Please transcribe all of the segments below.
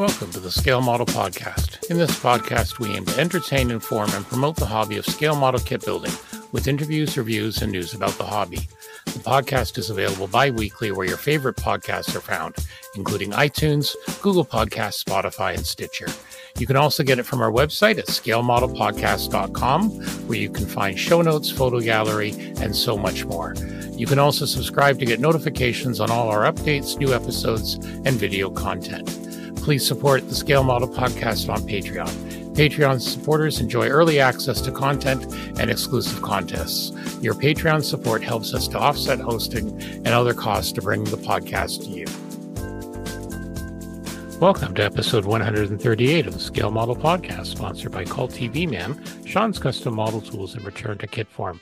Welcome to the Scale Model Podcast. In this podcast, we aim to entertain, inform, and promote the hobby of scale model kit building with interviews, reviews, and news about the hobby. The podcast is available bi-weekly where your favorite podcasts are found, including iTunes, Google Podcasts, Spotify, and Stitcher. You can also get it from our website at scalemodelpodcast.com, where you can find show notes, photo gallery, and so much more. You can also subscribe to get notifications on all our updates, new episodes, and video content. Please support the Scale Model Podcast on Patreon. Patreon supporters enjoy early access to content and exclusive contests. Your Patreon support helps us to offset hosting and other costs to bring the podcast to you. Welcome to episode 138 of the Scale Model Podcast, sponsored by Cult TV Man, Sean's Custom Model Tools, and Return to Kit Form.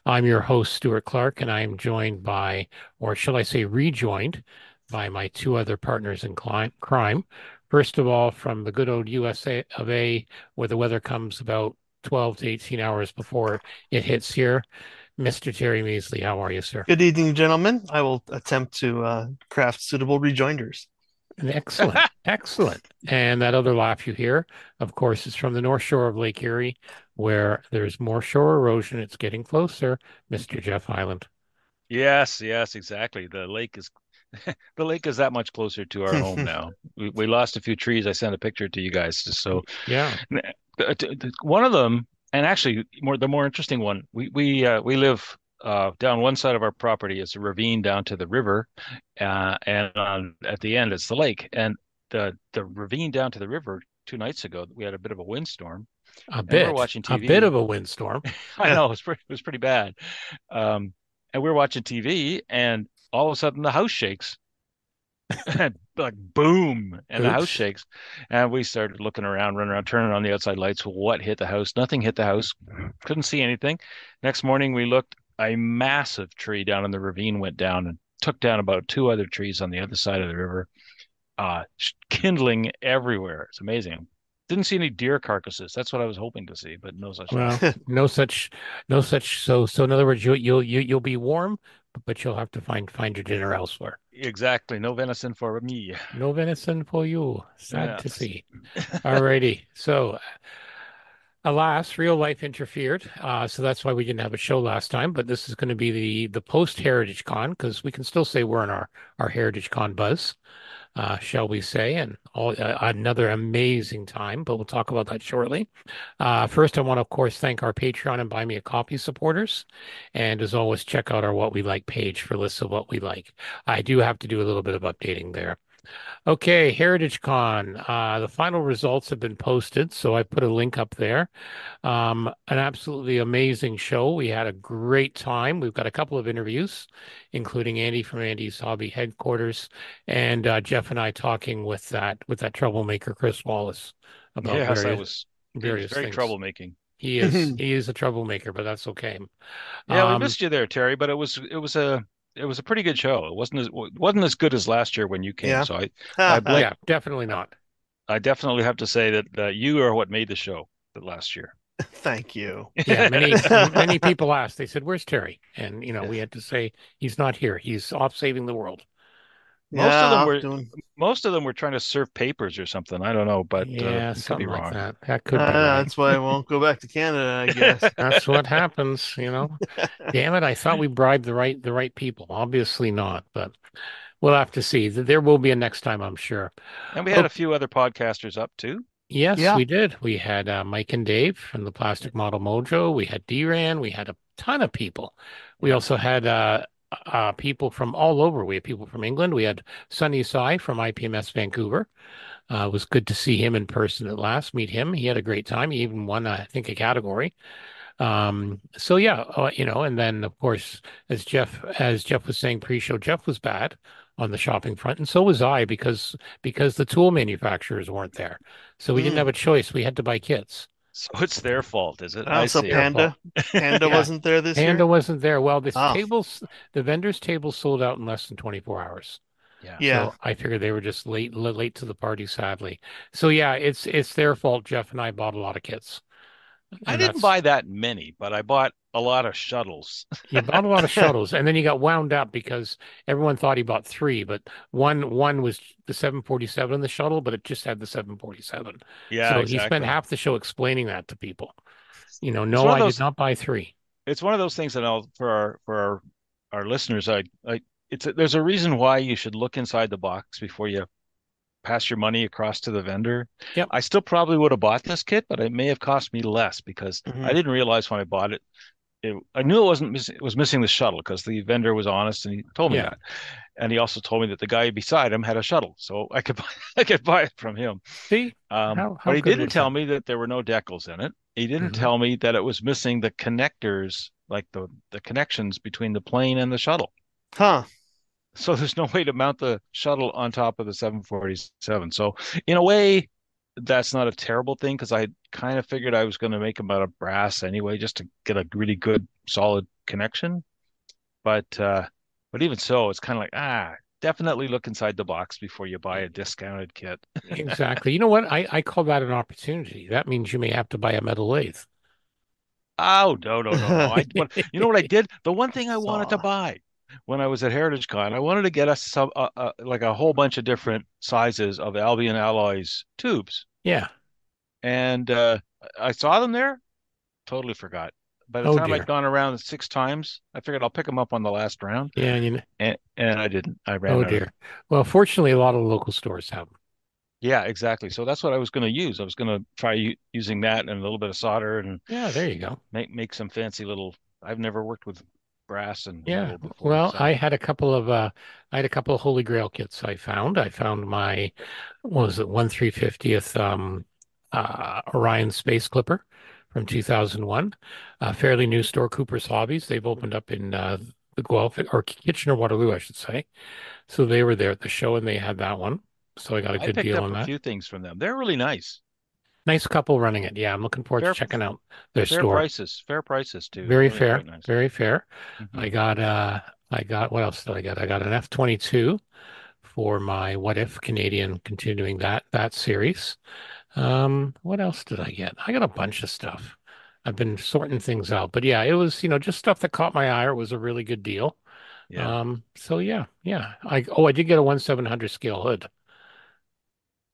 I'm your host, Stuart Clark, and I am joined by, or shall I say rejoined, by my two other partners in crime. First of all, from the good old USA of A, where the weather comes about 12 to 18 hours before it hits here, Mr. Terry Measley. How are you, sir? Good evening, gentlemen. I will attempt to craft suitable rejoinders. Excellent. Excellent. And that other laugh you hear, of course, is from the North Shore of Lake Erie, where there's more shore erosion. It's getting closer, Mr. Jeff Highland. Yes, exactly. The lake is that much closer to our home now. We lost a few trees. I sent a picture to you guys just so. Yeah. One of them, and actually the more interesting one, we live down one side of our property is a ravine down to the river, and at the end it's the lake. And the ravine down to the river 2 nights ago, we had a bit of a windstorm. We were watching TV. A bit of a windstorm. I know, it was pretty bad. And we were watching TV, and all of a sudden the house shakes. Like boom, and the house shakes. And we started looking around, running around, turning on the outside lights. What hit the house? Nothing hit the house. Couldn't see anything. Next morning we looked, a massive tree down in the ravine went down and took down about 2 other trees on the other side of the river. Kindling everywhere. It's amazing. Didn't see any deer carcasses. That's what I was hoping to see, but no such. Well, no such. So in other words, you'll be warm, but you'll have to find your dinner elsewhere. Exactly. No venison for me. No venison for you. Sad to see. Alrighty. So, alas, real life interfered. So that's why we didn't have a show last time. But this is going to be the post HeritageCon, because we can still say we're in our HeritageCon buzz. Shall we say, and another amazing time, but we'll talk about that shortly. First, I want to, of course, thank our Patreon and Buy Me a Coffee supporters. And as always, check out our What We Like page for lists of what we like. I do have to do a little bit of updating there. Okay, HeritageCon. The final results have been posted, so I put a link up there. An absolutely amazing show. We had a great time. We've got a couple of interviews, including Andy from Andy's Hobby headquarters, and Jeff and I talking with that troublemaker Chris Wallace about various very things. troublemaking. He is a troublemaker, but that's okay. Yeah, we missed you there, Terry, but it was a pretty good show. It wasn't as good as last year when you came. Yeah. So yeah, definitely not. I definitely have to say that you are what made the show last year. Thank you. Yeah, many people asked. They said, "Where's Terry?" And we had to say he's not here. He's off saving the world. Most of them were trying to serve papers or something. I don't know, but yeah, could be like wrong. That could be wrong. That's why I won't go back to Canada, I guess. That's what happens, Damn it! I thought we bribed the right people. Obviously not, but we'll have to see. There will be a next time, I'm sure. And we had a few other podcasters up too. Yes, we did. We had Mike and Dave from the Plastic Model Mojo. We had D-Ran. We had a ton of people. We also had people from all over. We had people from England. We had Sunny Sai from IPMS Vancouver. It was good to see him in person at last, meet him. He had a great time. He even won, I think, a category. So yeah, and then of course, as Jeff was saying pre-show, Jeff was bad on the shopping front, and so was I because the tool manufacturers weren't there. So we didn't have a choice. We had to buy kits. So it's their fault, is it? So Panda wasn't there this year? Panda wasn't there. Well, the vendors' table sold out in less than 24 hours. Yeah. So I figured they were just late to the party, sadly. So yeah, it's their fault. Jeff and I bought a lot of kits. I didn't buy that many, but I bought a lot of shuttles. You bought a lot of shuttles, and then you got wound up because everyone thought he bought three, but one was the 747 in the shuttle, but it just had the 747. Yeah, So he spent exactly. half the show explaining that to people. It's No, one of I did those. not buy three. It's one of those things that I'll for our listeners. There's a reason why you should look inside the box before you pass your money across to the vendor. Yep. I still probably would have bought this kit, but it may have cost me less because I Hmm. didn't realize when I bought it. I knew it was missing the shuttle because the vendor was honest and he told me Yeah. that. And he also told me that the guy beside him had a shuttle, so I could buy I could buy it from him. See, how But he good didn't was tell that? me that there were no decals in it. He didn't Hmm. tell me that it was missing the connectors, like the connections between the plane and the shuttle. Huh. So there's no way to mount the shuttle on top of the 747. So in a way, that's not a terrible thing because I kind of figured I was going to make them out of brass anyway, just to get a really good solid connection. But even so, it's kind of like definitely look inside the box before you buy a discounted kit. Exactly. You know what? I call that an opportunity. That means you may have to buy a metal lathe. Oh, no, no, no, no. You know what I did? The one thing I wanted to Saw. buy when I was at HeritageCon, I wanted to get us like a whole bunch of different sizes of Albion Alloys tubes. Yeah. And I saw them there, totally forgot. By the Oh time I'd dear. gone around six times, I figured I'll pick them up on the last round, Yeah. and I didn't. I ran Oh out of. dear. Well, fortunately, a lot of local stores have them. Yeah, exactly. So that's what I was going to use. I was going to try using that and a little bit of solder and Yeah. There you go. make some fancy little. I've never worked with brass and Yeah. metal before, Well, so I had a couple of Holy Grail kits I found. I found my what was it, 1/350th Orion Space Clipper from 2001. Fairly new store, Cooper's Hobbies. They've opened up in the Guelph or Kitchener-Waterloo, I should say. So they were there at the show and they had that one. So I got a I good picked deal up on a that. few things from them. They're really nice. Nice couple running it. Yeah, I'm looking forward to Fair checking out their store. fair prices too. They're Very really fair, quite nice. very fair. Hmm. I got what else did I get? I got an F-22 for my What If Canadian continuing that series. What else did I get? I got a bunch of stuff. I've been sorting things out, but yeah, it was, just stuff that caught my eye or was a really good deal. Yeah. So yeah, yeah. I did get a 1/700 scale hood.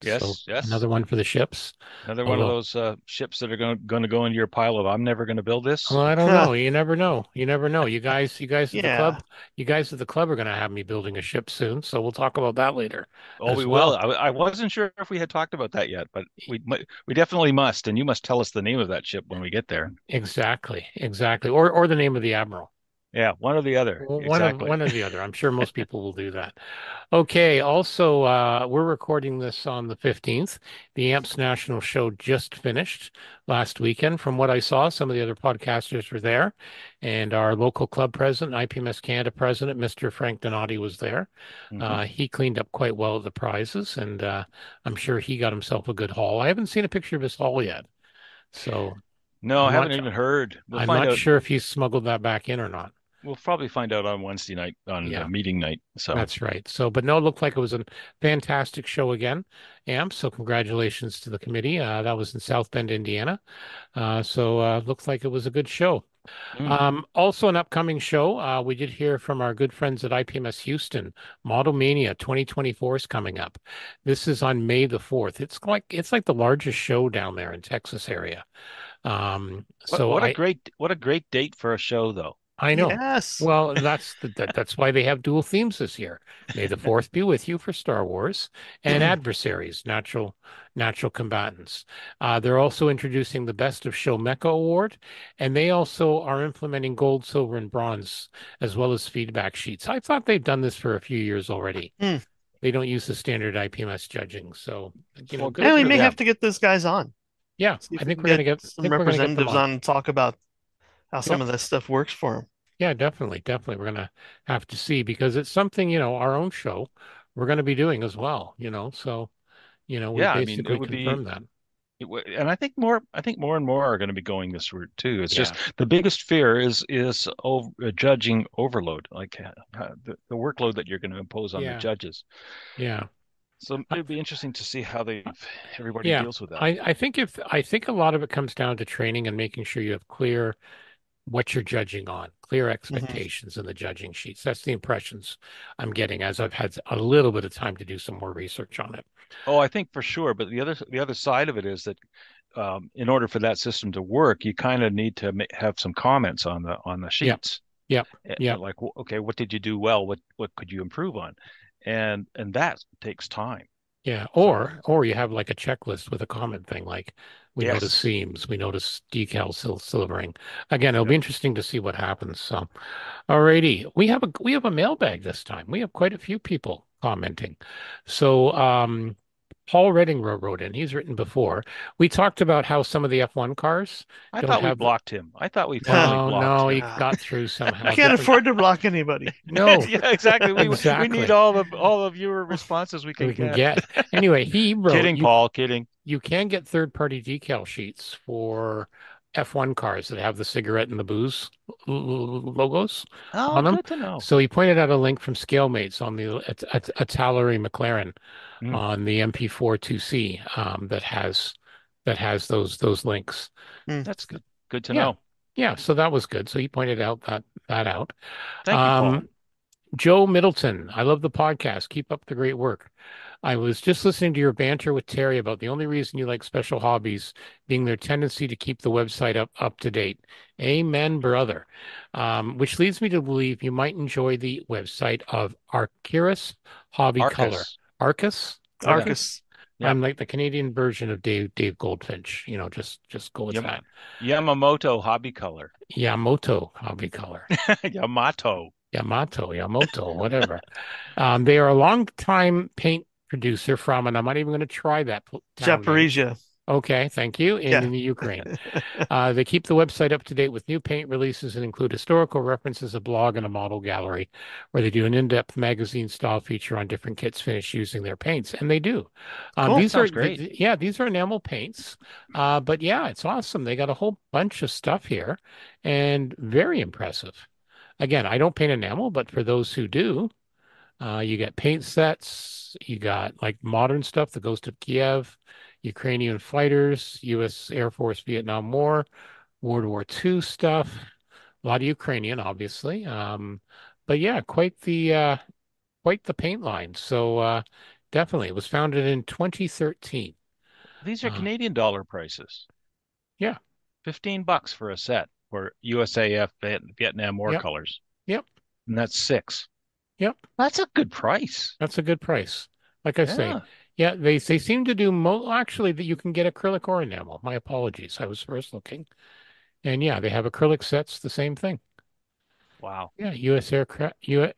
So Yes, yes. another one for the ships. Another one of Although, those ships that are going to go into your pile of I'm never going to build this. well, I don't know. You never know. You never know. You guys at the Yeah. club, you guys at the club are going to have me building a ship soon. So we'll talk about that later Oh, we as will. well. I wasn't sure if we had talked about that yet, but we definitely must, and you must tell us the name of that ship when we get there. Exactly, exactly. Or the name of the admiral. Yeah, one or the other. One of Exactly. one or the other. I'm sure most people will do that. Okay. Also, we're recording this on the 15th. The AMPS National Show just finished last weekend. From what I saw, some of the other podcasters were there, and our local club president, IPMS Canada president, Mr. Frank Donati, was there. Hmm. He cleaned up quite well at the prizes, and I'm sure he got himself a good haul. I haven't seen a picture of his haul yet, so No, I I'm haven't not. even heard. I'm not sure if he's smuggled that back in or not. We'll probably find out on Wednesday night on Yeah. meeting night. So, That's right. So, but no, it looked like it was a fantastic show again, AMP. So, congratulations to the committee. That was in South Bend, Indiana. Looks like it was a good show. mm. Also, an upcoming show. We did hear from our good friends at IPMS Houston. Model Mania 2024 is coming up. This is on May the 4th. It's like the largest show down there in Texas area. What So I what a great date for a show though. I know. Yes. Well, that's why they have dual themes this year. May the Fourth be with you for Star Wars, and adversaries, natural combatants. They're also introducing the Best of Show Mecha Award, and they also are implementing gold, silver, and bronze, as well as feedback sheets. I thought they've done this for a few years already. Hmm. They don't use the standard IPMS judging, so Well, good good And we for for may have them. to get those guys on. Yeah, See I if we think can we're gonna get get. I some think we're gonna get them representatives on. on and talk about how some Yep. of this stuff works for them. Yeah, definitely, definitely. We're gonna have to see because it's something, our own show we're gonna be doing as well, So, we Yeah, I mean, it basically would be confirmed that. and I think more and more are going to be going this route too. It's just Yeah. the biggest fear is judging overload, like the workload that you're going to impose on the Yeah. judges. Yeah. So I, it'd be interesting to see how everybody yeah. deals with that. I think a lot of it comes down to training and making sure you have clear what you're judging on, clear Hmm. expectations in the judging sheets. That's the impressions I'm getting as I've had a little bit of time to do some more research on it. Oh, I think for sure. But the other side of it is that in order for that system to work, you kind of need to have some comments on the Yep, sheets. yep, yep. Like, okay, what did you do well? What could you improve on? And that takes time. Yeah, So or you have like a checklist with a comment thing like we notice yes, seams, we notice decal silvering. Again, it'll be yep. interesting to see what happens. So, alrighty, we have a mailbag this time. We have quite a few people commenting. So, Paul Redding wrote in. He's written before. We talked about how some of the F1 cars I don't thought we have the. blocked him. I thought we finally No, blocked no, him. he Ah, got through we somehow. can't Different. afford to block anybody. No, Yeah, exactly. We need exactly. all the viewer responses we can We can get. get. Anyway, he wrote Kidding, Paul. Kidding. you can get third-party decal sheets for F1 cars that have the cigarette and the booze logos on Oh, them. good to know. So he pointed out a link from ScaleMates on the Atalieri McLaren Mm, on the MP4 2C that has those links. Hmm. that's good. Good to Yeah. know. Yeah, so that was good. So he pointed out that out. Thank you, Paul. Um, Joe Middleton, I love the podcast. Keep up the great work. I was just listening to your banter with Terry about the only reason you like special hobbies being their tendency to keep the website up to date. Amen, brother. Which leads me to believe you might enjoy the website of Arcurus Hobby Color. Arcus. Arcus? Yeah. Arcus? Arcus. Yep. I'm like the Canadian version of Dave Goldfinch. Just go with Yam that. Yamamoto Hobby Color. Yamoto Hobby Color. Yamato. Yamoto, whatever. They are a long-time paint producer from, and I'm not even going to try that town name. Zaporizhia. Okay, thank you. In Yeah. the Ukraine. They keep the website up to date with new paint releases and include historical references, a blog, and a model gallery where they do an in-depth magazine style feature on different kits finished using their paints. And they do. Cool. That These are, sounds great. yeah, these are enamel paints. But yeah, it's awesome. They got a whole bunch of stuff here and very impressive. Again, I don't paint enamel, but for those who do, you got paint sets, you got like modern stuff that goes to Kiev, Ukrainian fighters, U.S. Air Force Vietnam War, World War II stuff, a lot of Ukrainian, obviously. But yeah, quite the paint line. So definitely, it was founded in 2013. These are Uh, Canadian dollar prices. yeah, $15 for a set for USAF Vietnam War yep, colors. yep, And that's six. yep. That's a good price. That's a good price. Like I say, Yeah. yeah, they seem to do actually that you can get acrylic or enamel. My apologies. I was first looking. And yeah, they have acrylic sets, the same thing. Wow. Yeah, US aircraft,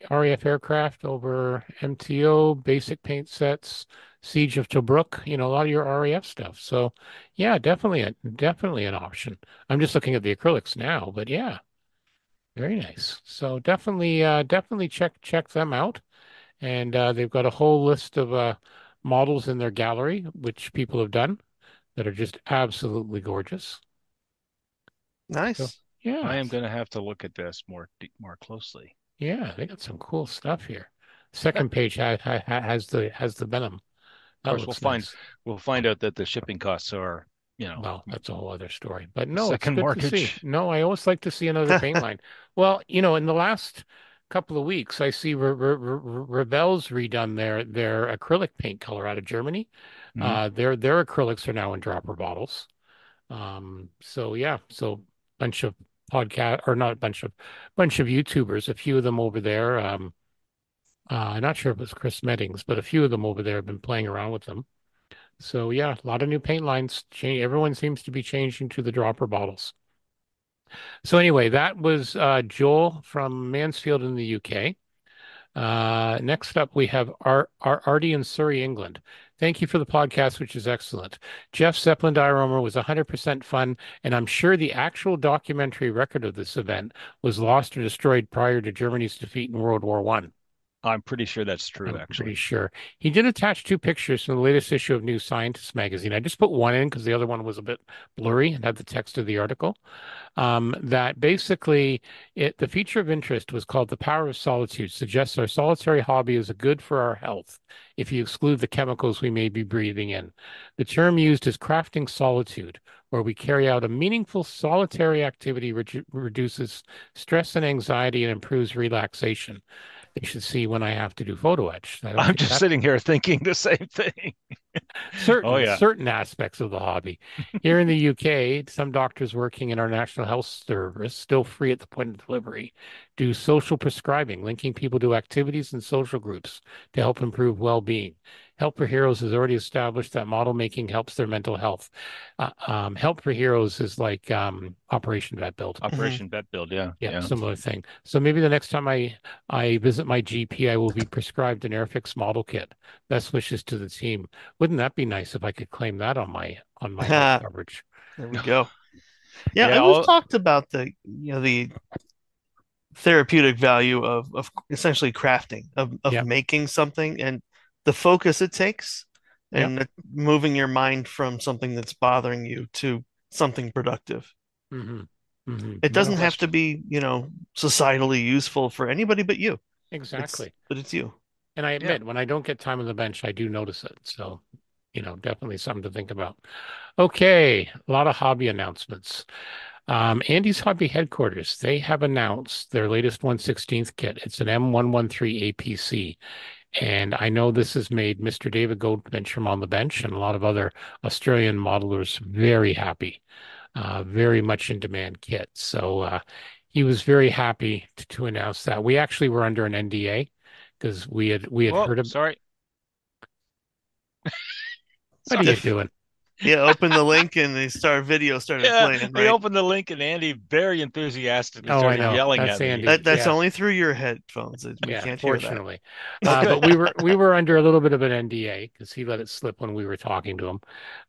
RAF aircraft over MTO, basic paint sets, Siege of Tobruk, a lot of your RAF stuff. So yeah, definitely an option. I'm just looking at the acrylics now, but yeah, very nice. So definitely check them out. And they've got a whole list of models in their gallery, which people have done that are just absolutely gorgeous. So Nice. I yeah, am going to have to look at this more closely. yeah, they got some cool stuff here. Of Second page has the Venom. That course, looks nice. we'll find out that the shipping costs are, you know, Well, that's a whole other story. But a no, it's second good to see. mortgage. No, I always like to see another paint line. Well, in the last couple of weeks, I see Rebel's redone their acrylic paint color out of Germany. Hmm. Their acrylics are now in dropper bottles. So yeah, so bunch of podcast or not a bunch of YouTubers, a few of them over there. I'm not sure if it was Chris Meddings, but a few of them over there have been playing around with them. So yeah, a lot of new paint lines. Change. Everyone seems to be changing to the dropper bottles. So anyway, that was Joel from Mansfield in the UK. Next up, we have Artie in Surrey, England. Thank you for the podcast, which is excellent. Jeff Zeppelin diorama was 100% fun, and I'm sure the actual documentary record of this event was lost or destroyed prior to Germany's defeat in World War I. I'm pretty sure that's true, I'm pretty actually. sure. He did attach two pictures from the latest issue of New Scientist magazine. I just put one in because the other one was a bit blurry and had the text of the article. That basically the feature of interest was called the power of solitude, suggests our solitary hobby is good for our health if you exclude the chemicals we may be breathing in. The term used is crafting solitude, where we carry out a meaningful solitary activity which reduces stress and anxiety and improves relaxation. They should see when I have to do photo etch. I don't I'm think just that sitting here thinking the same thing. Oh certain yeah. certain aspects of the hobby. Here in the UK, some doctors working in our National Health Service, still free at the point of delivery, do social prescribing, linking people to activities and social groups to help improve well-being. Help for Heroes has already established that model making helps their mental health. Help for Heroes is like Operation Vet Build. Mhm. Operation Bet Build. Yeah, Yeah, yeah. similar thing. So maybe the next time I visit my GP, I will be prescribed an Airfix model kit. Best wishes to the team. Wouldn't that be nice if I could claim that on my health There coverage? we go. Yeah, Yeah, and we've all talked about the therapeutic value of essentially crafting, of Yep, making something and the focus it takes yep, and moving your mind from something that's bothering you to something productive. mm-hmm, mm-hmm. It no, doesn't that's have to true. be, societally useful for anybody but you. Exactly. But it's you. And I Yeah. admit, when I don't get time on the bench, I do notice it. So, definitely something to think about. Okay, a lot of hobby announcements. Andy's Hobby Headquarters, they have announced their latest 1/16th kit. It's an M113 APC. And I know this has made Mr. David Goldfinch from On the Bench and a lot of other Australian modelers very happy. Very much in demand kit. So he was very happy to announce that. We actually were under an NDA because we had Oh, heard of sorry. what are Sorry. you If doing? Yeah, open the link and the video started Yeah, playing, we right? opened the link and Andy very enthusiastically Oh, I started know. yelling That's at Andy. me. That's Yeah. only through your headphones. We Yeah, can't hear that. fortunately. Oh, But good. we were under a little bit of an NDA because he let it slip when we were talking to him.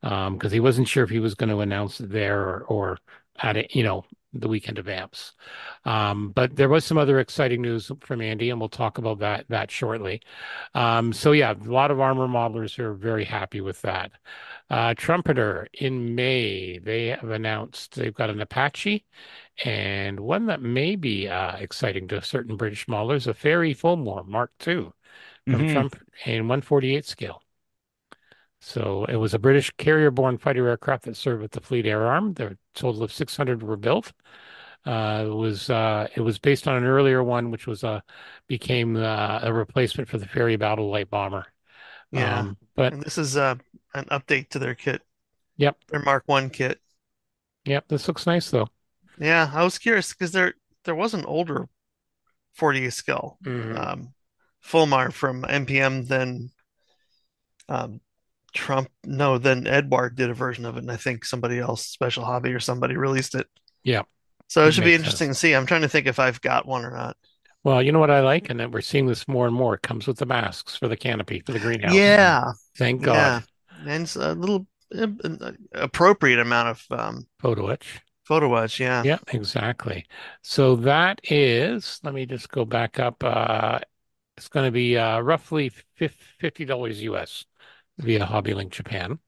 Because he wasn't sure if he was going to announce it there or at it, the weekend of amps. But there was some other exciting news from Andy, and we'll talk about that shortly. So yeah, a lot of armor modelers are very happy with that. Trumpeter in May, they have announced they've got an Apache and one that may be exciting to certain British modelers, a Fairey Fulmore Mark II from Hmm. Trump in 1/48 scale. So it was a British carrier-borne fighter aircraft that served with the Fleet Air Arm. There a total of 600 were built. It was based on an earlier one, which became a replacement for the Fairey Battle Light Bomber. Yeah. But And this is an update to their kit, yep, their Mark One kit. yep, this looks nice though. Yeah, I was curious because there was an older 40 scale Hmm. Fulmar from NPM, then um, Trump. No, then Edward did a version of it, and I think somebody else, Special Hobby or somebody, released it. Yep, So it it should be makes interesting sense. to see. I'm trying to think if I've got one or not. Well, you know what I like, and that we're seeing this more and more. It comes with the masks for the canopy for the greenhouse. Yeah, Thank yeah, God. and it's a little appropriate amount of Photo etch. photo etch. Yeah. Yeah, exactly. So that is, let me just go back up. It's going to be roughly $50 US via HobbyLink Japan.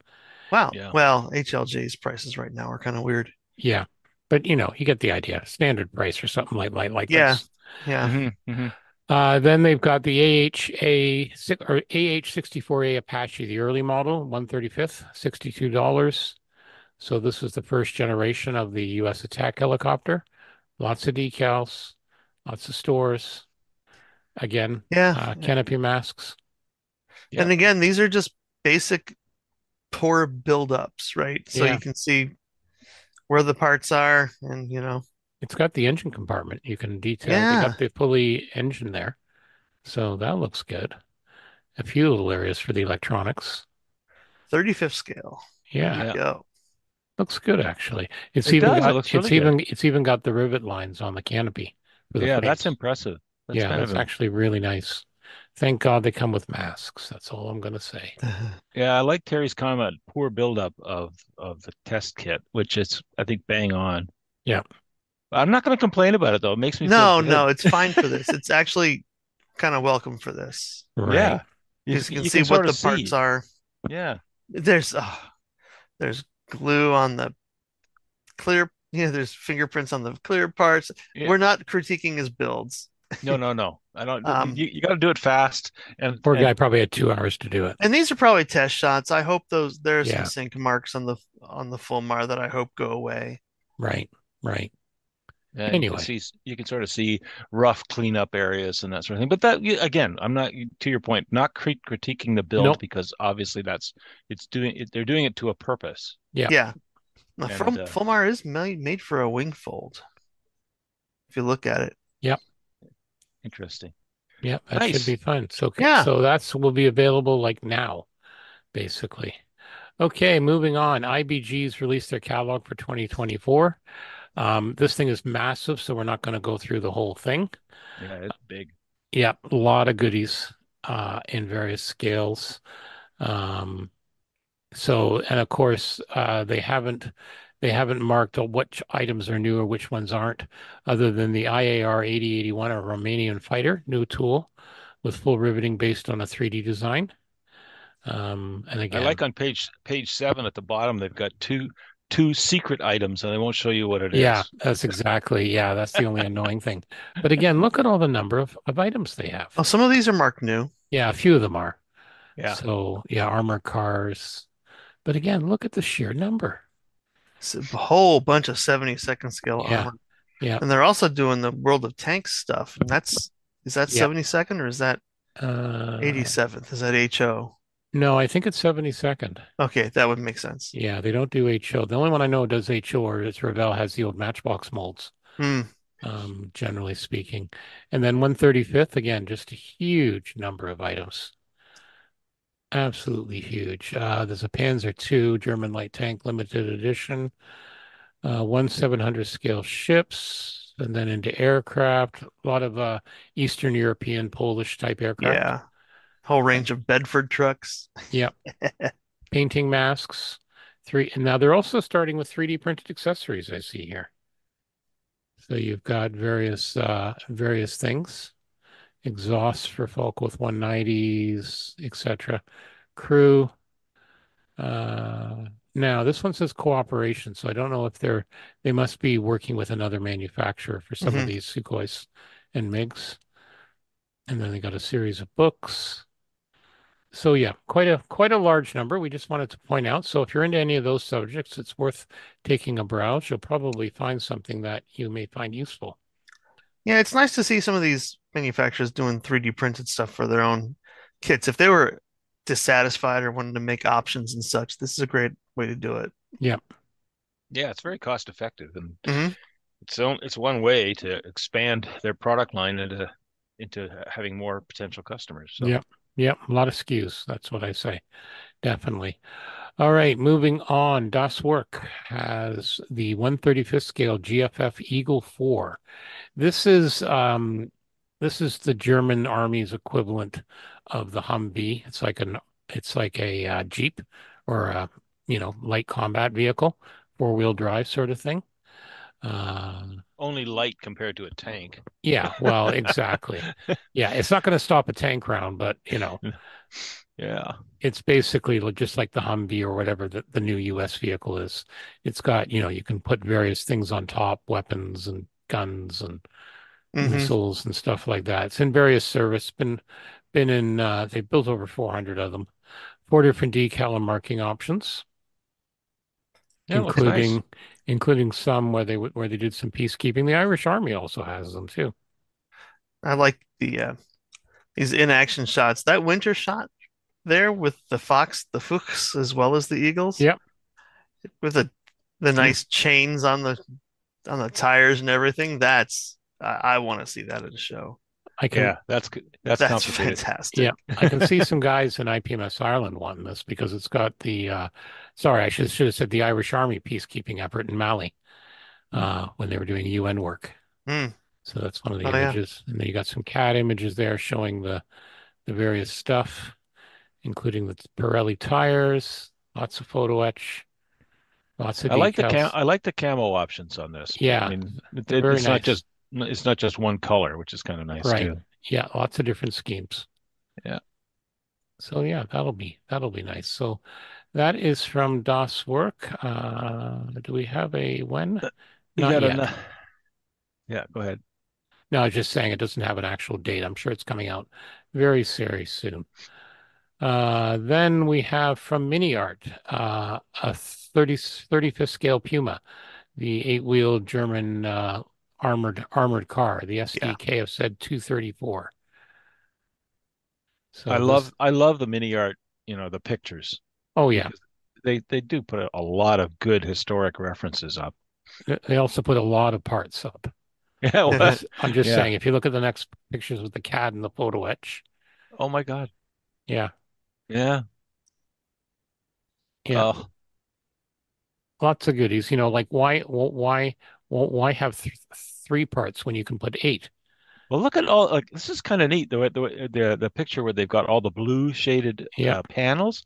Wow. Yeah. Well, HLJ's prices right now are kind of weird. Yeah, but you get the idea. Standard price or something like Yeah, this. yeah, Hmm. Hmm. Then they've got the AH64A Apache, the early model, 135th, $62. So this was the first generation of the U.S. attack helicopter. Lots of decals, lots of stores. Again, yeah. canopy masks. Yeah. And again, these are just basic pour build-ups, right? So Yeah, you can see where the parts are, and it's got the engine compartment. You can detail. They got yeah, the pulley engine there. So that looks good. A few little areas for the electronics. 35th scale. There you Yeah, Yeah. go. looks good actually. It's It even does. It got looks it's really good. even it's even got the rivet lines on the canopy for the Yeah, that's frames. impressive. That's Yeah, kind of that's actually really nice. Thank God they come with masks. That's all I'm gonna say. yeah, I like Terry's comment, poor buildup of the test kit, which is I think bang on. Yeah. I'm not going to complain about it though. It makes me feel No, good. no, it's fine for this. It's actually kind of welcome for this Right. Yeah. because you can You see can what sort the of parts see. are. Yeah. There's there's glue on the clear, there's fingerprints on the clear parts. Yeah. We're not critiquing his builds. No, no, no. I don't. Um, You got to do it fast, Poor and guy probably had 2 hours to do it. and these are probably test shots. I hope there are some Yeah. sink marks on the full mar that I hope go away. Right. Right. yeah, Anyway, you can sort of see rough cleanup areas and that sort of thing. But again, I'm not to your point, not critiquing the build nope. because obviously they're doing it to a purpose. Yeah. Yeah, the And full mar is made for a wing fold if you look at it. Yep. interesting. Yep. That should Nice. be fun. So, Yeah. so that's will be available like now, basically. Okay, moving on. IBG's released their catalog for 2024. This thing is massive, so we're not going to go through the whole thing. Yeah, it's big. Yeah, a lot of goodies in various scales. Um, and of course, they haven't marked which items are new or which ones aren't, other than the IAR 8081, a Romanian fighter, new tool with full riveting based on a 3D design. And I again, like on page 7 at the bottom, they've got two secret items, and they won't show you what it yeah, is. that's the only annoying thing. But again, look at all the number of items they Oh, have. some of these are marked new. Yeah, a few of them are. Yeah. So yeah, armor cars. But again, look at the sheer number. It's a whole bunch of 72nd scale Yeah, armor. yeah, And they're also doing the World of Tanks stuff. And is that yeah. 72nd or is that Uh, 87th? Is that HO? no, I think it's 72nd. Okay, that would make sense. Yeah, they don't do HO. The only one I know does HO or is Revell has the old Matchbox molds, Hmm. generally speaking. And then 135th, again, just a huge number of items. Absolutely huge. There's a Panzer II German light tank limited edition, 1/700 scale ships, and then into aircraft, a lot of Eastern European, Polish type aircraft. Yeah. Whole range of Bedford trucks. Yep. Painting masks. And now they're also starting with 3D printed accessories, I see here. So you've got various things. Exhausts for folk with 190s, etc. Crew. Now this one says cooperation, so I don't know if they must be working with another manufacturer for some of Hmm. these Sukhois and MiGs. And then they got a series of books. So yeah, quite a large number. We just wanted to point out. So if you're into any of those subjects, it's worth taking a browse. You'll probably find something that you may find useful. Yeah, it's nice to see some of these manufacturers doing 3D printed stuff for their own kits. If they were dissatisfied or wanted to make options and such, this is a great way to do it. Yeah, Yeah, it's very cost effective, and Hmm. it's one way to expand their product line into having more potential customers. So yeah, yeah. A lot of SKUs. That's what I say. Definitely. All right, moving on. Das Werk has the 135th scale GFF Eagle 4. This is the German army's equivalent of the Humvee. It's like a Jeep or a light combat vehicle, 4-wheel drive sort of thing. only light compared to a tank. Yeah, well, exactly. Yeah, it's not going to stop a tank round, but Yeah. it's basically just like the Humvee or whatever the new U.S. vehicle is. It's got, you can put various things on top, weapons and guns and Hmm. missiles and stuff like that. It's in various service. Been in. They built over 400 of them. 4 different decal and marking options, Yeah, it looks nice. including including some where they did some peacekeeping. The Irish Army also has them too. I like these in action shots. That winter shot there with the Fuchs as well as the Eagles Yep. with the nice chains on the tires and everything. I want to see that at a show. I can. Yeah, that's That's complicated. fantastic. Yeah, I can see some guys in IPMS Ireland wanting this because it's got the. Sorry, I should have said the Irish Army peacekeeping effort in Mali when they were doing UN work. Mm. So that's one of the Oh yeah. images. And then you got some CAD images there showing the various stuff, including the Pirelli tires, lots of photo etch, lots of decals. I like the camo options on this. I Yeah, mean, they're very it's not nice. just one color, which is kind of nice Right. too. Yeah, lots of different schemes. Yeah. So yeah, that'll be nice. So that is from Das Work. Do we have a when? You Not got yet. enough. Yeah, go ahead. No, I was just saying it doesn't have an actual date. I'm sure it's coming out very soon. Then we have from Mini Art, a 35th scale Puma, the eight-wheel German armored car, the Yeah, SDK of said 234. I So love this, I love the mini art, the pictures oh yeah, because they do put a lot of good historic references up. they also put a lot of parts up. Yeah, I'm just yeah. saying, if you look at the next pictures with the CAD and the photo etch, Oh my God. yeah, Yeah. yeah, Oh, lots of goodies. Like why have three parts when you can put eight? well, look at all like this is kind of neat the picture where they've got all the blue shaded Yeah, panels.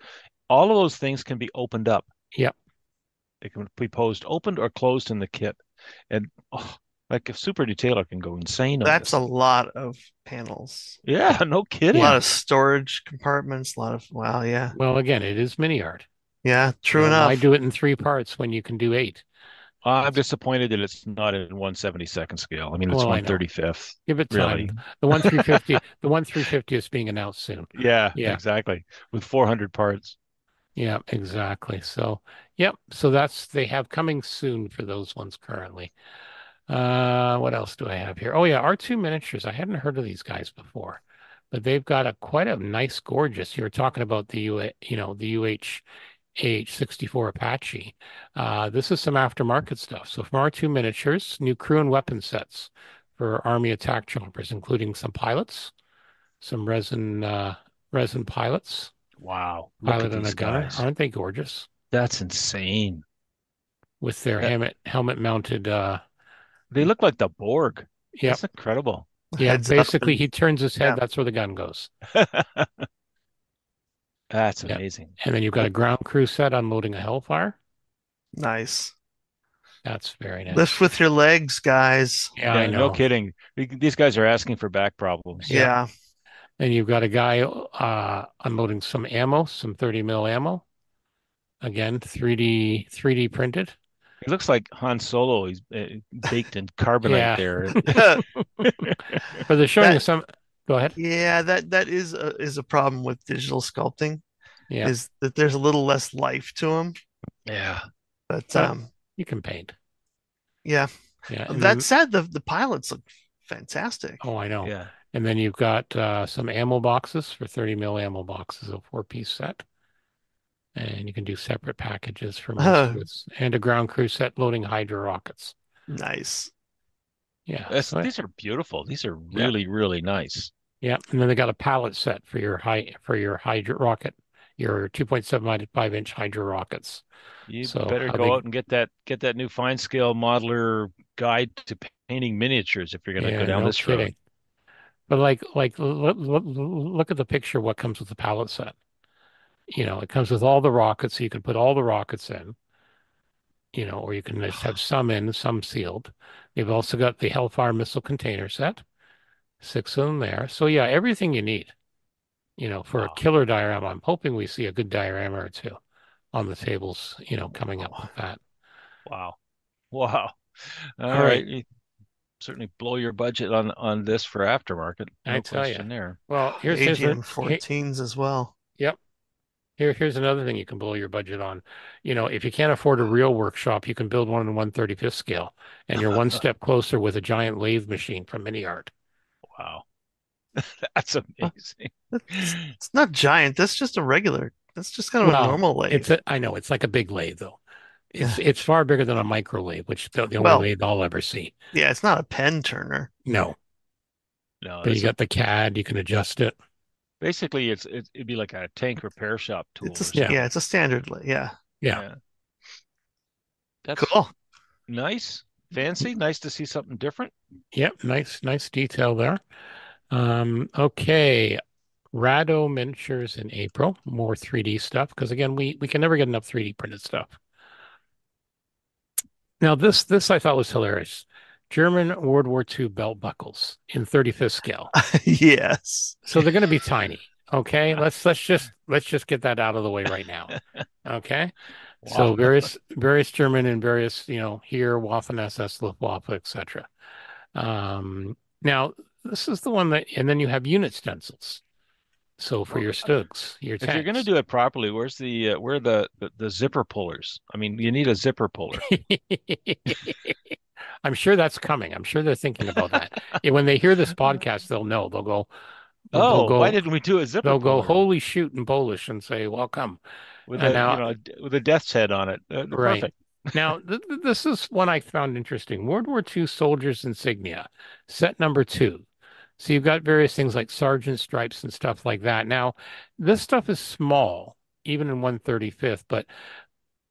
All of those things can be opened up. yeah. They can be posed opened or closed in the kit. And like a super detailer can go insane on that's this a thing. lot of panels. Yeah, no A lot Yeah. kidding. of storage compartments, a lot of wow, yeah. Well, again, it is mini art. Yeah, true Why enough. do it in three parts when you can do eight? I'm It's disappointed that it's not in 1/72nd scale. I mean, it's well, I know. 1/35th, Give it time. really. The one 350 is being announced soon. Yeah, Yeah. exactly. With 400 parts. Yeah, exactly. So, yep. So they have coming soon for those ones currently. What else do I have here? Oh yeah, R2 Miniatures. I hadn't heard of these guys before, but they've got a quite a nice, gorgeous. You were talking about the AH64 Apache. This is some aftermarket stuff. So from R2 Miniatures, new crew and weapon sets for Army attack choppers, including some pilots, some resin pilots, Wow. Look at pilot and a these gunner. guys. Aren't they gorgeous? That's insane. With their That, helmet mounted. they look like the Borg. Yep, That's incredible. yep. Heads up Basically, and he turns his head. yeah, That's where the gun goes. That's Yep. amazing. And then you've got a ground crew set unloading a Hellfire. nice. That's very Lift nice. with your legs, guys. Yeah, I Yeah, no know. kidding. These guys are asking for back problems. Yep. Yeah. And you've got a guy unloading some ammo, some 30 mil ammo. Again, 3D printed. It looks like Han Solo. He's baked in carbonite Yeah. there. But they're showing That some. Go ahead. yeah, that is a problem with digital sculpting Yeah. is that there's a little less life to them. Yeah. But But you can paint. yeah. Yeah. And That then, said, the pilots look fantastic. oh, I know. Yeah. And then you've got some ammo boxes for 30 mil ammo boxes, a four-piece set. And you can do separate packages for most of it. And a ground crew set loading Hydra rockets. Nice. Yeah. That's, So these are beautiful. These are yeah. really, really nice. Yeah. And then they got a pallet set for your Hydra rocket, your 2.75-inch Hydra rockets. You So better how go they out and get that new fine scale modeler guide to painting miniatures if you're going to go yeah, down no this road. kidding. But like look at the picture of what comes with the pallet set. It comes with all the rockets, so you can put all the rockets in, or you can just have some in, some sealed. They've also got the Hellfire missile container set, six of them there. So yeah, everything you need, for a Wow. killer diorama. I'm hoping we see a good diorama or two on the tables, coming up Wow. with that. Wow. Wow. All All right, right. You certainly blow your budget on this for aftermarket. I No tell you. question there. Well, AGM 14s as well. yep. Here's another thing you can blow your budget on. If you can't afford a real workshop, you can build one in 1/35th scale, and you're one step closer with a giant lathe machine from Mini Art. Wow. That's Uh, amazing. it's not giant. That's just a regular. That's just kind of a Well, normal lathe. I know it's like a big lathe though. It's Yeah. it's far bigger than a micro lathe, which the only Well, lathe I'll ever see. yeah, it's not a pen turner. No, No, but you that's got the CAD, you can adjust it. basically it'd be like a tank repair shop tool or Yeah, something. It's a standard lathe. Yeah. yeah, Yeah. That's Cool. nice. Fancy. Nice to see something different. yep. Nice detail there. Okay. Rado Miniatures in April, more 3D stuff because again, we can never get enough 3D printed stuff. Now this I thought was hilarious. German World War II belt buckles in 35th scale. Yes. So they're going to be tiny. Okay, let's just get that out of the way right now. Okay, so Wow. various German and various here Waffen SS, Luftwaffe, etc. Now this is the one that, and then you have unit stencils. So for Well, your Stugs, your if you're going to tanks. do it properly, where's where are the zipper pullers? I mean, you need a zipper puller. I'm sure that's coming. I'm sure they're thinking about that. Yeah, when they hear this podcast, they'll know. They'll Oh, why go, didn't we do a zipper they'll go, puller holy shoot in Polish and say, welcome. with And a now, with a death's head on it? They're right. perfect. Now, this is one I found interesting. World War II soldiers insignia, set number two. So you've got various things like sergeant stripes and stuff like that. Now, this stuff is small, even in 135th, but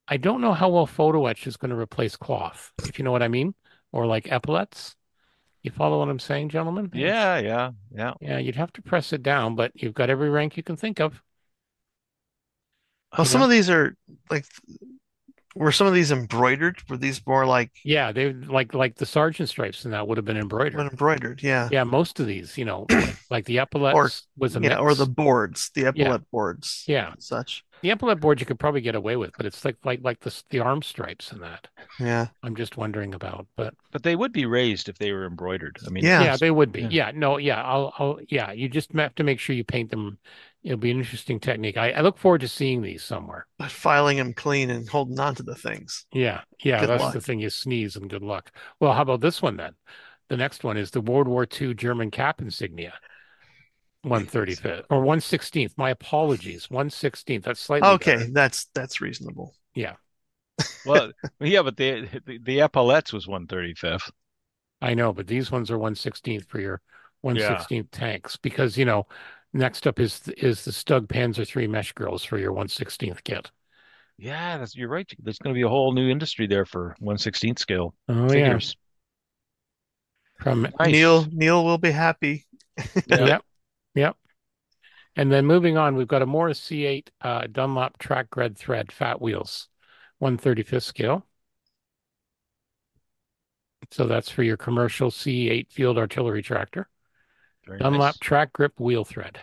I don't know how well photo etch is going to replace cloth, if you know what I mean, or like epaulets. You follow what I'm saying, gentlemen? Yeah, yeah, yeah. Yeah, you'd have to press it down, but you've got every rank you can think of. Well, You some know? of these are like, were some of these embroidered? Were these more like Yeah, they like the sergeant stripes and that would have been when embroidered. embroidered? Yeah. Yeah, most of these, like the Or epaulets was a yeah, or the mix. boards, the Yeah, epaulette boards yeah. and such. The epaulette board you could probably get away with, but it's like the arm stripes and that. Yeah. I'm just wondering about, but But they would be raised if they were embroidered. I mean, Yeah. yeah, they would be. yeah. Yeah, no, yeah, yeah. You just have to make sure you paint them. It'll be an interesting technique. I look forward to seeing these somewhere. But filing them clean and holding on to the things. Yeah, yeah, Good that's luck. the thing. You sneeze and good luck. Well, how about this one then? The next one is the World War II German cap insignia, 135th or 116th. My apologies, 116th. That's slightly Okay, better. that's reasonable. Yeah, Well, yeah, but the epaulettes was 135th. I know, but these ones are 116th for your Yeah. 116th tanks because, next up is the Stug Panzer III mesh grills for your 116th kit. Yeah, you're right. There's going to be a whole new industry there for 116th scale Oh yeah, figures. from Nice. Neil will be happy. Yeah. yep, yep. And then moving on, we've got a Morris C8 Dunlop track red thread fat wheels, 135th scale. So that's for your commercial C8 field artillery tractor. Very Dunlop nice. track grip wheel thread.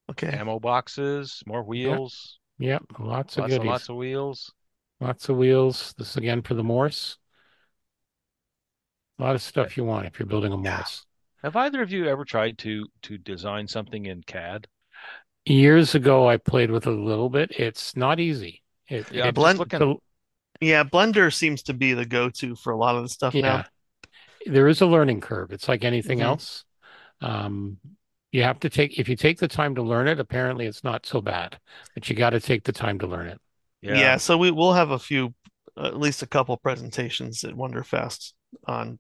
Okay. Ammo boxes, more Yep, wheels, yep. Lots of lots and goodies. lots of wheels. Lots of wheels. This again for the Morse. A lot of Uh, stuff you want if you're building a Yeah. Morse. Have either of you ever tried to design something in CAD? Years ago, I played with it a little bit. It's not easy. It, Yeah, I'm it, just Blend looking. the, yeah, Blender seems to be the go-to for a lot of the stuff now. yeah, there is a learning curve. It's like anything Hmm. else. Um, you have to if you take the time to learn it, apparently it's not so bad, but you got to take the time to learn it. Yeah. Yeah, so we'll have a few, at least a couple presentations at Wonderfest on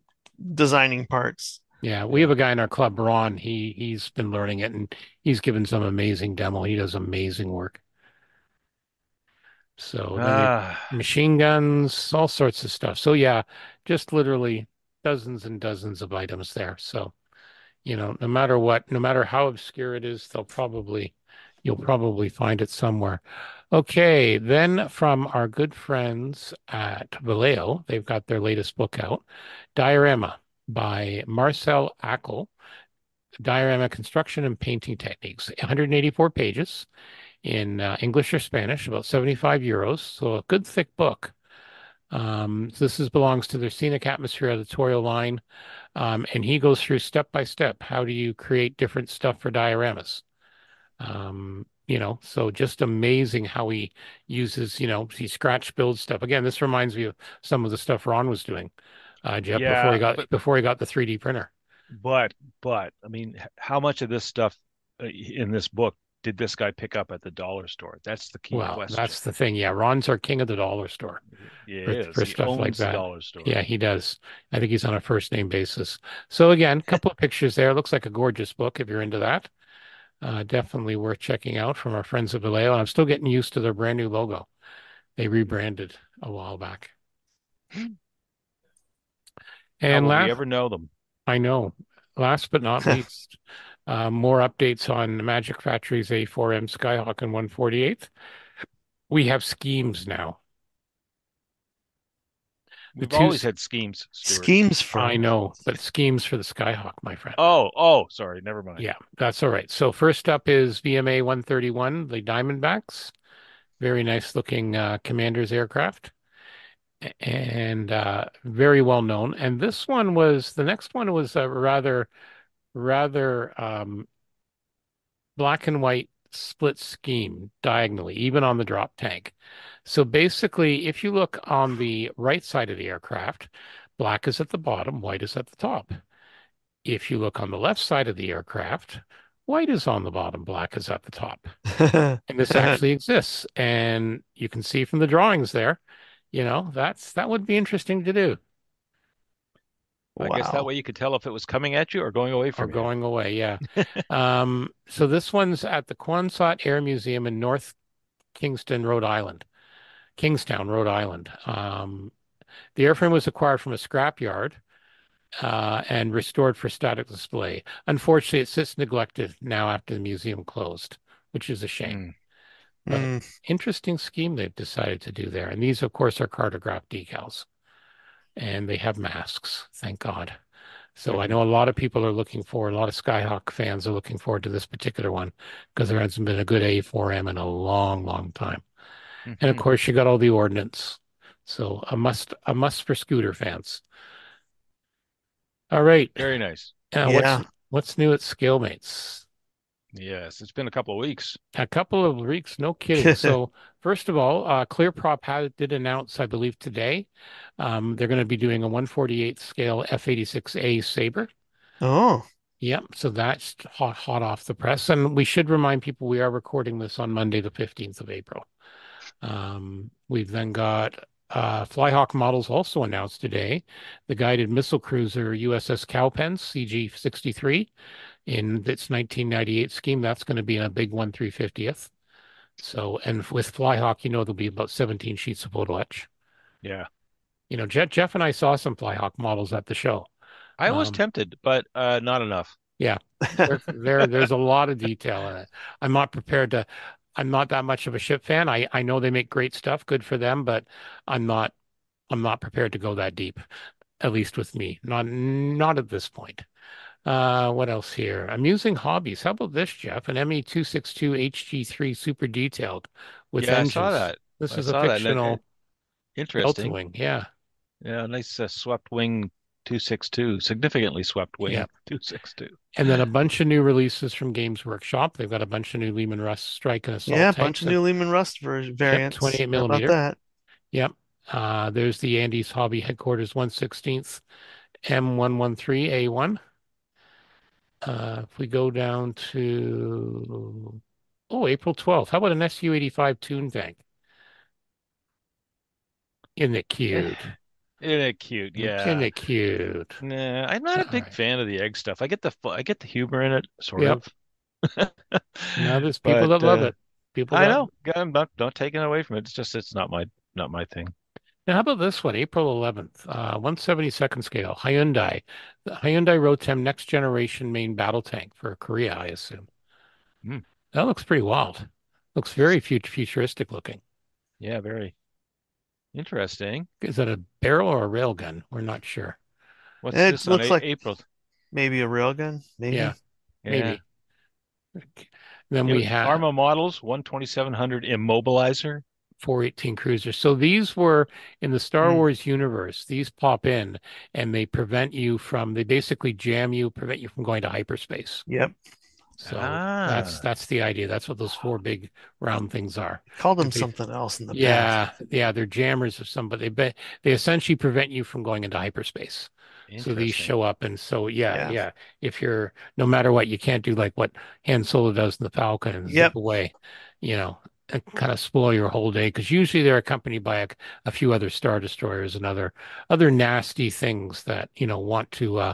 designing parts. Yeah, we have Yeah. a guy in our club, Ron. He's been learning it and he's given some amazing demo. He does amazing work. So then you Ah, machine guns, all sorts of stuff. So yeah, just literally dozens and dozens of items there. So, no matter what, no matter how obscure it is, you'll probably find it somewhere. Okay, then from our good friends at Vallejo, they've got their latest book out, Diorama by Marcel Ackel, Diorama Construction and Painting Techniques, 184 pages in English or Spanish, about 75 euros. So a good thick book. Belongs to their Scenic Atmosphere editorial line. And he goes through step by step. How do you create different stuff for dioramas? So just amazing how he uses, he scratch builds stuff. Again, this reminds me of some of the stuff Ron was doing, Jeff, yeah, before he got the 3D printer. but I mean, how much of this stuff in this book did this guy pick up at the dollar store? That's the key Well, question. that's the thing. Yeah, Ron's our king of the dollar store He for is. for He stuff like owns the that. dollar store. Yeah, he does. I think he's on a first name basis. So again, a couple of pictures there. Looks like a gorgeous book if you're into that. Definitely worth checking out from our friends at Vallejo. And I'm still getting used to their brand new logo. They rebranded a while back. How And will we last, ever know them? I know, last but not least, more updates on Magic Factory's A4M Skyhawk and 148th. We have schemes now. The We've two, always had schemes, Stuart. Schemes I for know, but schemes for the Skyhawk, my friend. Oh, sorry, never mind. Yeah, that's all right. So first up is VMA 131, the Diamondbacks. Very nice looking commander's aircraft and very well known. And this one was the next one was a rather black and white split scheme diagonally, even on the drop tank. So basically, if you look on the right side of the aircraft, black is at the bottom, white is at the top. If you look on the left side of the aircraft, white is on the bottom, black is at the top. And this actually exists. And you can see from the drawings there, that would be interesting to do. I guess that wow. way you could tell if it was coming at you or going away Or from you. going away, yeah. So this one's at the Quonset Air Museum in North Kingston, Rhode Island, Kingstown, Rhode Island. The airframe was acquired from a scrapyard and restored for static display. Unfortunately, it sits neglected now after the museum closed, which is a shame. Hmm. But Mm, interesting scheme they've decided to do there. And these, of course, are cartograph decals, and they have masks, thank God. So I Hmm. know a lot of people are looking forward, a lot of Skyhawk fans are looking forward to this particular one because there hasn't been a good A4M in a long, long time. And of Hmm. course, you got all the ordnance. So a must for scooter fans. All right. Very nice. What's yeah. what's new at Scalemates? Yes, it's been a couple of weeks. A couple of weeks, no kidding. So first of all, did announce, I believe today, they're going to be doing a 1/48 scale F-86A Sabre. Oh. Yep. So that's hot off the press. And we should remind people we are recording this on Monday, the 15th of April. We've then got Flyhawk models also announced today. The guided missile cruiser USS Cowpens CG-63 in its 1998 scheme. That's going to be in a big 1/350th. So, and with Flyhawk, there'll be about 17 sheets of photo etch. Yeah. Jeff and I saw some Flyhawk models at the show. I was Um, tempted, but not enough. yeah, there's a lot of detail in it. I'm not prepared to. I'm not that much of a ship fan. I know they make great stuff, good for them, but I'm not I'm not prepared to go that deep, at least with me. Not at this point. What else here? Amusing hobbies. How about this, Jeff? An ME262 HG3 super detailed with Yeah, I saw engines. that. This I is a saw that. fictional delta Interesting. wing. Yeah. Yeah, nice swept wing 262, significantly swept Yeah. wing 262. And then a bunch of new releases from Games Workshop. They've got a bunch of new Lehman Russ strike and Yeah, assault a bunch tanks of and new Lehman Rust yep, variants. 28 How about millimeter. that? Yep. There's the Andy's Hobby Headquarters 1/16th M113A1. If we go down to April 12th. How about an SU-85 Toon Tank? Isn't it Eh, cute? Isn't it cute? Isn't Yeah. it cute? Nah, I'm not All a big right. fan of the egg stuff. I get the humor in it, sort Yep. of. Now there's people But that love it. People I that know. I'm not taking it away from it. It's just it's not my thing. Now, how about this one, April 11th, 1/72nd scale, Hyundai, the Hyundai Rotem next generation main battle tank for Korea, I assume. Hmm. That looks pretty wild. Looks very futuristic looking. Yeah, very interesting. Is that a barrel or a rail gun? We're not sure. What's It this on looks like April? maybe a railgun, Yeah, maybe. Yeah. maybe. Then we have Arma models 12700 immobilizer. 418 cruisers. So these were in the Star Mm, Wars universe. These pop in and they basically jam you, prevent you from going to hyperspace. yep. So Ah, that's the idea. That's what those four big round things are. Called them They, something else in the past. yeah, they're jammers of somebody, but they essentially prevent you from going into hyperspace. So these interesting. show up, and so Yeah. yeah. If you're no matter what, you can't do like what Han Solo does in the Falcon and zip Yep. away, and kind of spoil your whole day. Because usually they're accompanied by a few other Star Destroyers and other nasty things that want to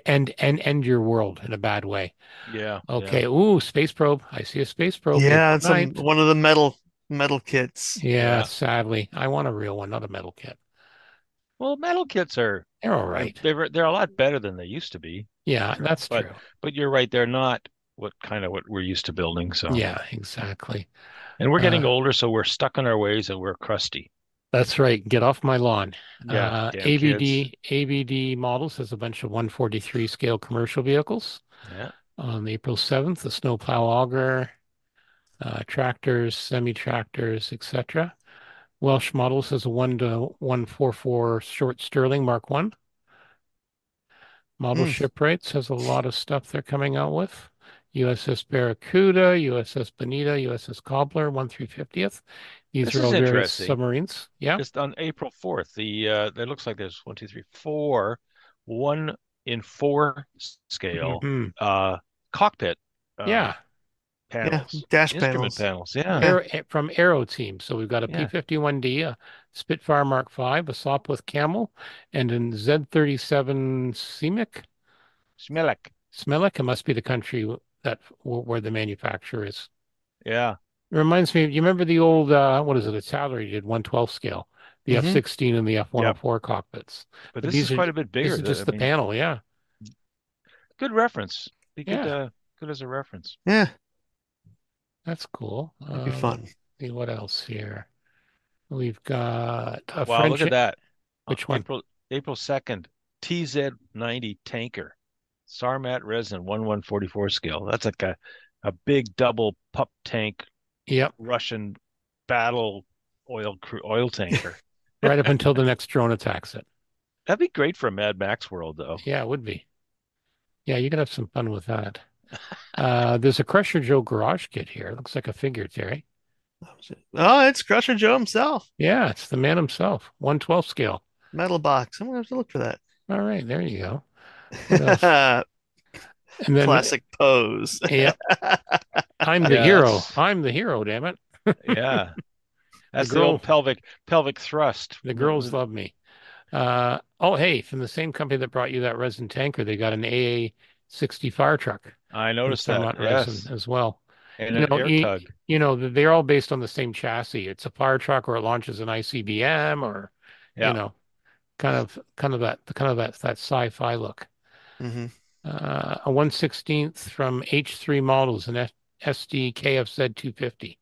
end your world in a bad way. Yeah, yeah. Okay. Ooh, space probe. I see a space probe. Yeah, April it's 9th. one of the metal kits. Yeah, Yeah. sadly. I want a real one, not a metal kit. Well, metal kits are They're all right. they're a lot better than they used to be, Yeah, sure. that's But true. you're right, they're not what we're used to building. So, Yeah, exactly. and we're getting Uh, older, so we're stuck in our ways and we're crusty. That's right. Get off my lawn. Yeah, damn kids. ABD Models has a bunch of 143 scale commercial vehicles. Yeah. On April 7th, the snowplow auger, tractors, semi-tractors, etc. Welsh Models has a 1 to 144 short Sterling Mark 1. Model Hmm. Shipwrights has a lot of stuff they're coming out with. USS Barracuda, USS Bonita, USS Cobbler, 1/350th. These This are is all various interesting. submarines. Yeah. Just on April 4th, it looks like there's one, two, three, four, 1 in 4 scale Hmm. cockpit uh Yeah. Yeah, panels, dash instrument panels. panels. Yeah, Yeah. From Aero Team. So we've got a yeah. P-51D, a Spitfire Mark 5, a Sopwith Camel, and a Z-37 Simic. Smelek. Smelek, it must be the country that where the manufacturer is. Yeah. It reminds me, you remember the old, what is it, a Tallery did 112 scale, the Hmm. F-16 and the Yep. F-104 cockpits. But But this is quite a bit these bigger. are I just the mean, panel. Yeah. good reference. Be good, Yeah. good as a reference. Yeah, That's cool. that'd be Let's fun. see what else here. We've got a Wow, look French, at that. which one? April 2nd, TZ90 tanker, Sarmat resin, 1/144 scale. That's like a big double pup tank Yep. Russian battle oil tanker. Right up until the next drone attacks it. That'd be great for a Mad Max world, though. Yeah, it would be. Yeah, you could have some fun with that. There's a Crusher Joe garage kit here. It looks like a figure, Terry. Oh, it's Crusher Joe himself. Yeah, it's the man himself. 112 scale. Metal box. I'm gonna have to look for All right, there you go. What else? that. And then, Classic pose. yep, I'm the Yeah, hero. that's I'm the hero, damn it. yeah. The That's the girl, old pelvic thrust. the girls love me. Oh, hey, from the same company that brought you that resin tanker, they got an AA-60 fire truck I in noticed that. Thermont resin Yes, as well. and an air tug. They're all based on the same chassis. It's a fire truck, or it launches an ICBM, or you Yeah, know, kind of that sci-fi look. Hmm. A 1/16th from H3 Models, an SD KFZ 250.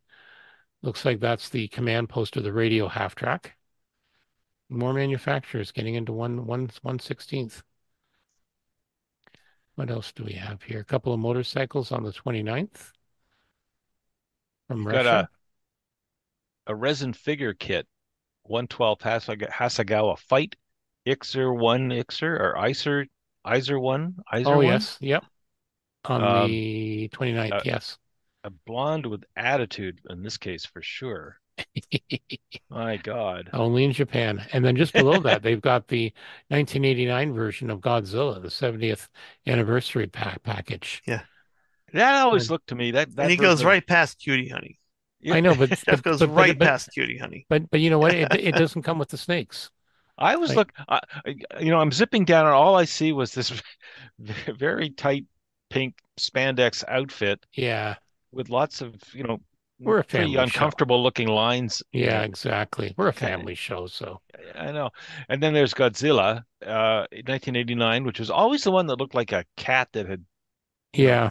Looks like that's the command post of the radio half track. More manufacturers getting into 1/16th. What else do we have here? A couple of motorcycles on the 29th from you've got Russia. a resin figure kit, 112 Hasagawa Fight, Ixer 1 Ixer or Iser 1, Oh, Iser 1. yes. Yep. On Um, the 29th. a, Yes. a blonde with attitude in this case for sure. My God. Only in Japan. And then just below that, they've got the 1989 version of Godzilla, the 70th anniversary package. Yeah. That always And looked to me that And that he version goes of right past Cutie Honey. yeah, I know, but Jeff goes right past Cutie Honey. but you know what? It doesn't come with the snakes. I was Like, look I'm zipping down and all I see was this very tight pink spandex outfit yeah, with lots of, we're a pretty family show. uncomfortable looking lines in Yeah, it. exactly. We're a Kind family show, so I know. And then there's Godzilla, 1989, which was always the one that looked like a cat that had, you know, yeah.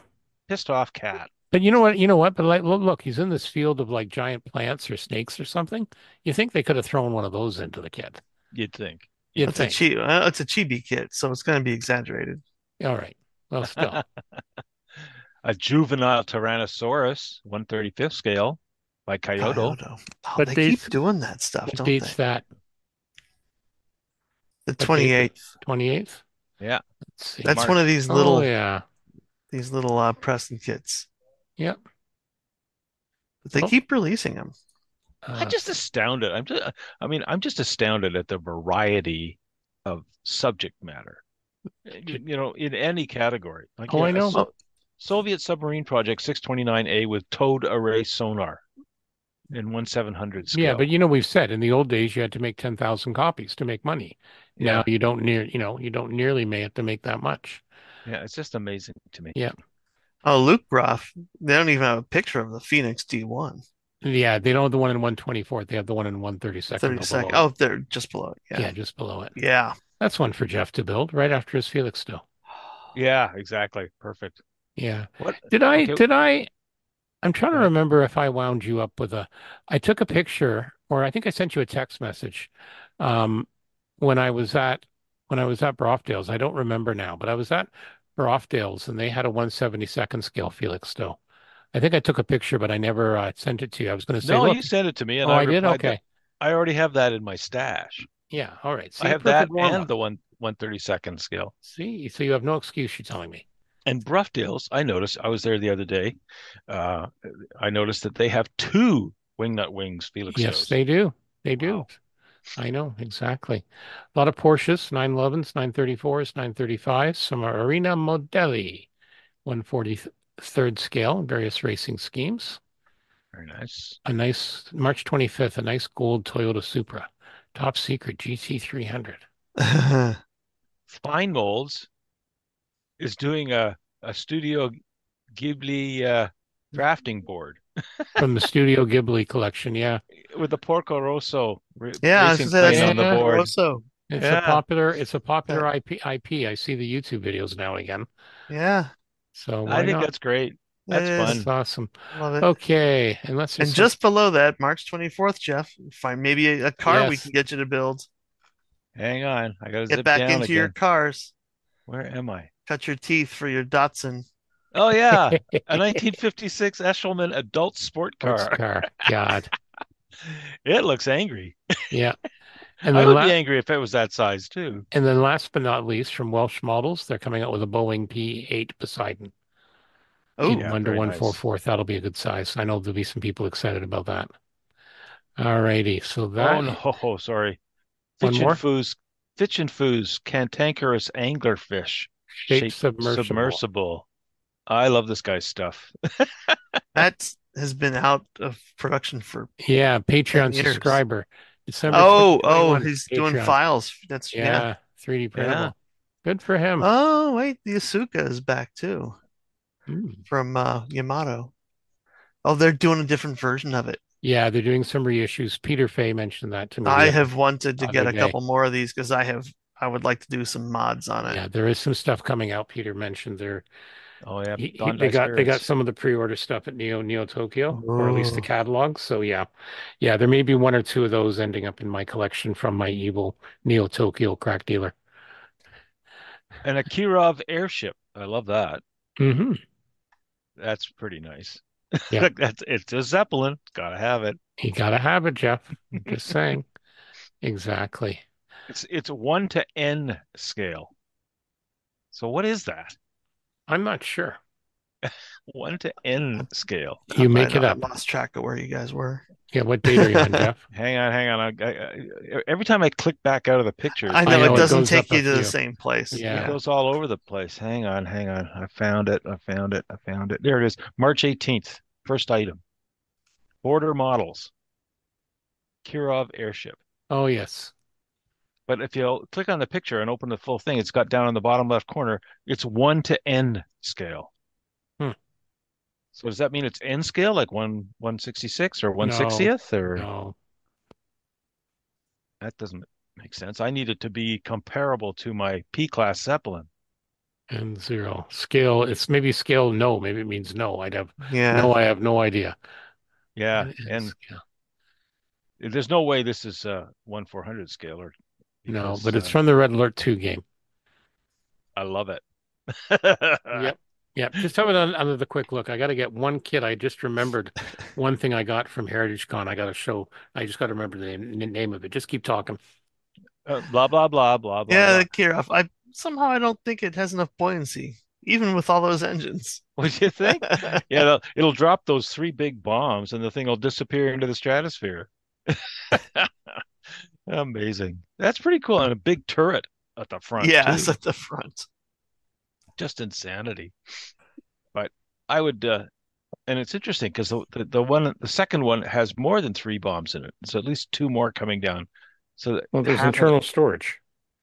pissed off cat. But you know what? You know what? But like, look, he's in this field of like giant plants or snakes or something. You think they could have thrown one of those into the kit? You'd think. You'd It's a think. chibi kit, so it's going to be exaggerated. All right. Well, still, A juvenile Tyrannosaurus, 1/35th scale by Kyoto. Kyoto. Oh, what they keep dates? doing that stuff, What don't they? dates that? The What date? 28th. 28th? Yeah, Let's see. That's one of March. Oh yeah. these little Preston kits. Yep. But they Oh, keep releasing them. I'm uh, just astounded. I'm just astounded at the variety of subject matter. In any category. Like, oh, I know. Well, Soviet submarine project 629A with towed array sonar in 1/700 Yeah, but scale. we've said in the old days you had to make 10,000 copies to make money. Now Yeah, you don't nearly may have to make that much. yeah, it's just amazing to me. Yeah. oh, Luke Groff. They don't even have a picture of the Phoenix D1. Yeah, they don't have the one in 1/24th. They have the one in 1/32 below 32nd. it. Oh, they're just below it. Yeah. Yeah, just below it. Yeah. That's one for Jeff to build right after his Felix still. Yeah, exactly. Perfect. Yeah. What? Did I Okay. did I I'm trying to Right? remember if I wound you up with a. I took a picture, or I think I sent you a text message, um, when I was at Brofdale's. I don't remember now, but I was at Brofdale's and they had a 1/72nd scale Felix still. I think I took a picture, but I never sent it to you. I was going to say, No, look, you sent it to me, and oh, I I did. replied that Okay, I already have that in my stash. yeah, all right. I See, have perfect that warm and up. the 132nd scale. See, so you have no excuse. You're telling me. And Bruffdale's, I noticed, I was there the other day. Uh, I noticed that they have two Wingnut Wings Yes, Felixstows. they do. They do. Wow. I know exactly. A lot of Porsches, 911s, 934s, 935s, some are Arena Modelli, 143rd scale, various racing schemes. Very nice. A nice March 25th, a nice gold Toyota Supra. Top secret GT300 Fine Molds is doing a Studio Ghibli drafting board from the Studio Ghibli collection. Yeah. with the Porco Rosso Yeah, I was racing gonna say that's plane the on the Yeah. Porco board. Rosso. Yeah, It's a That, popular IP. I see the YouTube videos now again. yeah, So I why think not? that's great. it That's That's is. fun. awesome. Love it. Okay. Unless there's And some, just below that, March 24th, Jeff, find maybe a car we yes. can get you to build. Hang on, I gotta Get zip back down into your again. cars. Where am I? Cut your teeth for your Datsun. Oh yeah, a 1956 Eshelman adult sport Sports car. car. God. It looks angry. Yeah. And I then would be la angry if it was that size too. and then last but not least, from Welsh Models, they're coming out with a Boeing P-8 Poseidon in Oh, Yeah, one to very one four nice. fourth. That'll be a good size. I know there'll be some people excited about that. All righty. So Oh that no, sorry. one more Fitch and Foos, cantankerous anglerfish, shape shaped submersible. submersible. I love this guy's stuff. that has been out of production for Yeah, 10 Patreon years. subscriber. December Oh, 2021 he's doing Patreon. files. That's, yeah. Yeah, 3D Yeah. printable. Good for him. Oh, wait, the Asuka is back too Hmm. from Yamato. Oh, they're doing a different version of it. Yeah, they're doing some reissues. Peter Fay mentioned that to me I have wanted to get other a day. couple more of these because I would like to do some mods on it. Yeah, there is some stuff coming out. Peter mentioned there. Oh yeah. They Bondi got Spirits. some of the pre-order stuff at Neo Tokyo, or at least the Oh. catalog. So yeah, yeah, there may be one or two of those ending up in my collection from my evil Neo Tokyo crack dealer. And a Kirov airship. I love that. Hmm. That's pretty nice. Yeah, It's a Zeppelin. Gotta have it. you gotta have it, Jeff. I'm just saying. Exactly. It's 1 to N scale. So what is that? I'm not sure. 1 to N scale. You make it I up. lost track of where you guys were. Yeah, what date are you on, Jeff? Hang on. Every time I click back out of the pictures, I I know it know it doesn't goes take up a you to the few. same place. it Yeah. Yeah. goes all over the place. Hang on. I found it. I found it. There it is. March 18th. First item. Border models. Kirov airship. Oh yes. But if you click on the picture and open the full thing, it's got down in the bottom left corner, it's 1 to N scale. Hmm. So does that mean it's N scale, like 166 or No, 1/60th, or no. that doesn't make sense. I need it to be comparable to my P class Zeppelin. And zero. Scale, it's maybe scale no. Maybe it means no. Yeah. I have no idea. Yeah, And and scale. there's no way this is 1/400 scale, or No, because but it's from the Red Alert 2 game. I love it. Yep. Yep. Just have it under the quick look. I got to get one kit. I just remembered one thing I got from HeritageCon. I got to show. I just got to remember the name of it. Just keep talking. Blah blah blah blah blah Yeah, the blah. Kirov. I don't think it has enough buoyancy, even with all those engines. What do you think? Yeah, it'll drop those three big bombs, and the thing will disappear into the stratosphere. Amazing. That's pretty cool. And a big turret at the front Yes, too. at the front. Just insanity. But I would and it's interesting because the second one has more than three bombs in it. So at least two more coming down. So that Well, there's half of it. internal storage.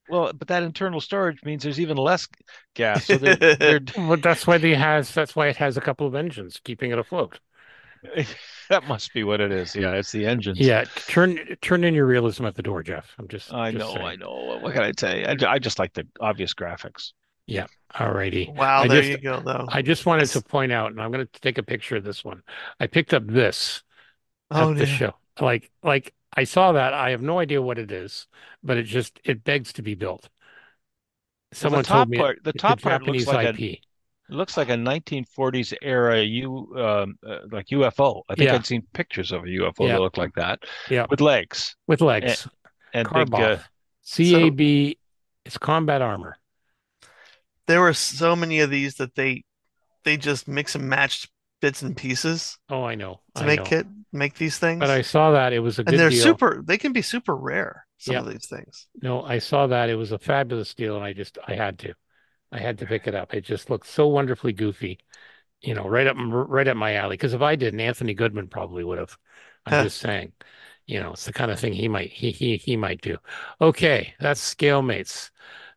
Well, but that internal storage means there's even less gas. So they're But that's why it has a couple of engines keeping it afloat. that must be what it is. Yeah, it's the engines. Yeah, turn in your realism at the door, Jeff. I'm just I just know, saying. I know. What can I tell you? I just like the obvious graphics. Yeah. All righty. Wow, there you go, though. I just wanted to point out, and I'm going to take a picture of this one. I picked up this Oh at the dear. show. Like I saw that. I have no idea what it is, but it begs to be built. Well, Someone told me the it's a top part looks Japanese like IP. a 1940s era like UFO. I think Yeah. I'd seen pictures of a UFO that Yeah. looked like that Yeah. with legs With and, legs. and big. Carboff. So CAB is combat armor. there were so many of these that they just mix and matched bits and pieces Oh, I know. to I know. make these But I things. saw that it was a And good deal. they can be super rare, some Yeah. of these things. No, I saw that it was a fabulous deal, and I had to. I had to pick it up. It just looked so wonderfully goofy, right up my alley. Because if I didn't, Anthony Goodman probably would have. I'm Huh. just saying, it's the kind of thing he might do. Okay, that's Scale Mates.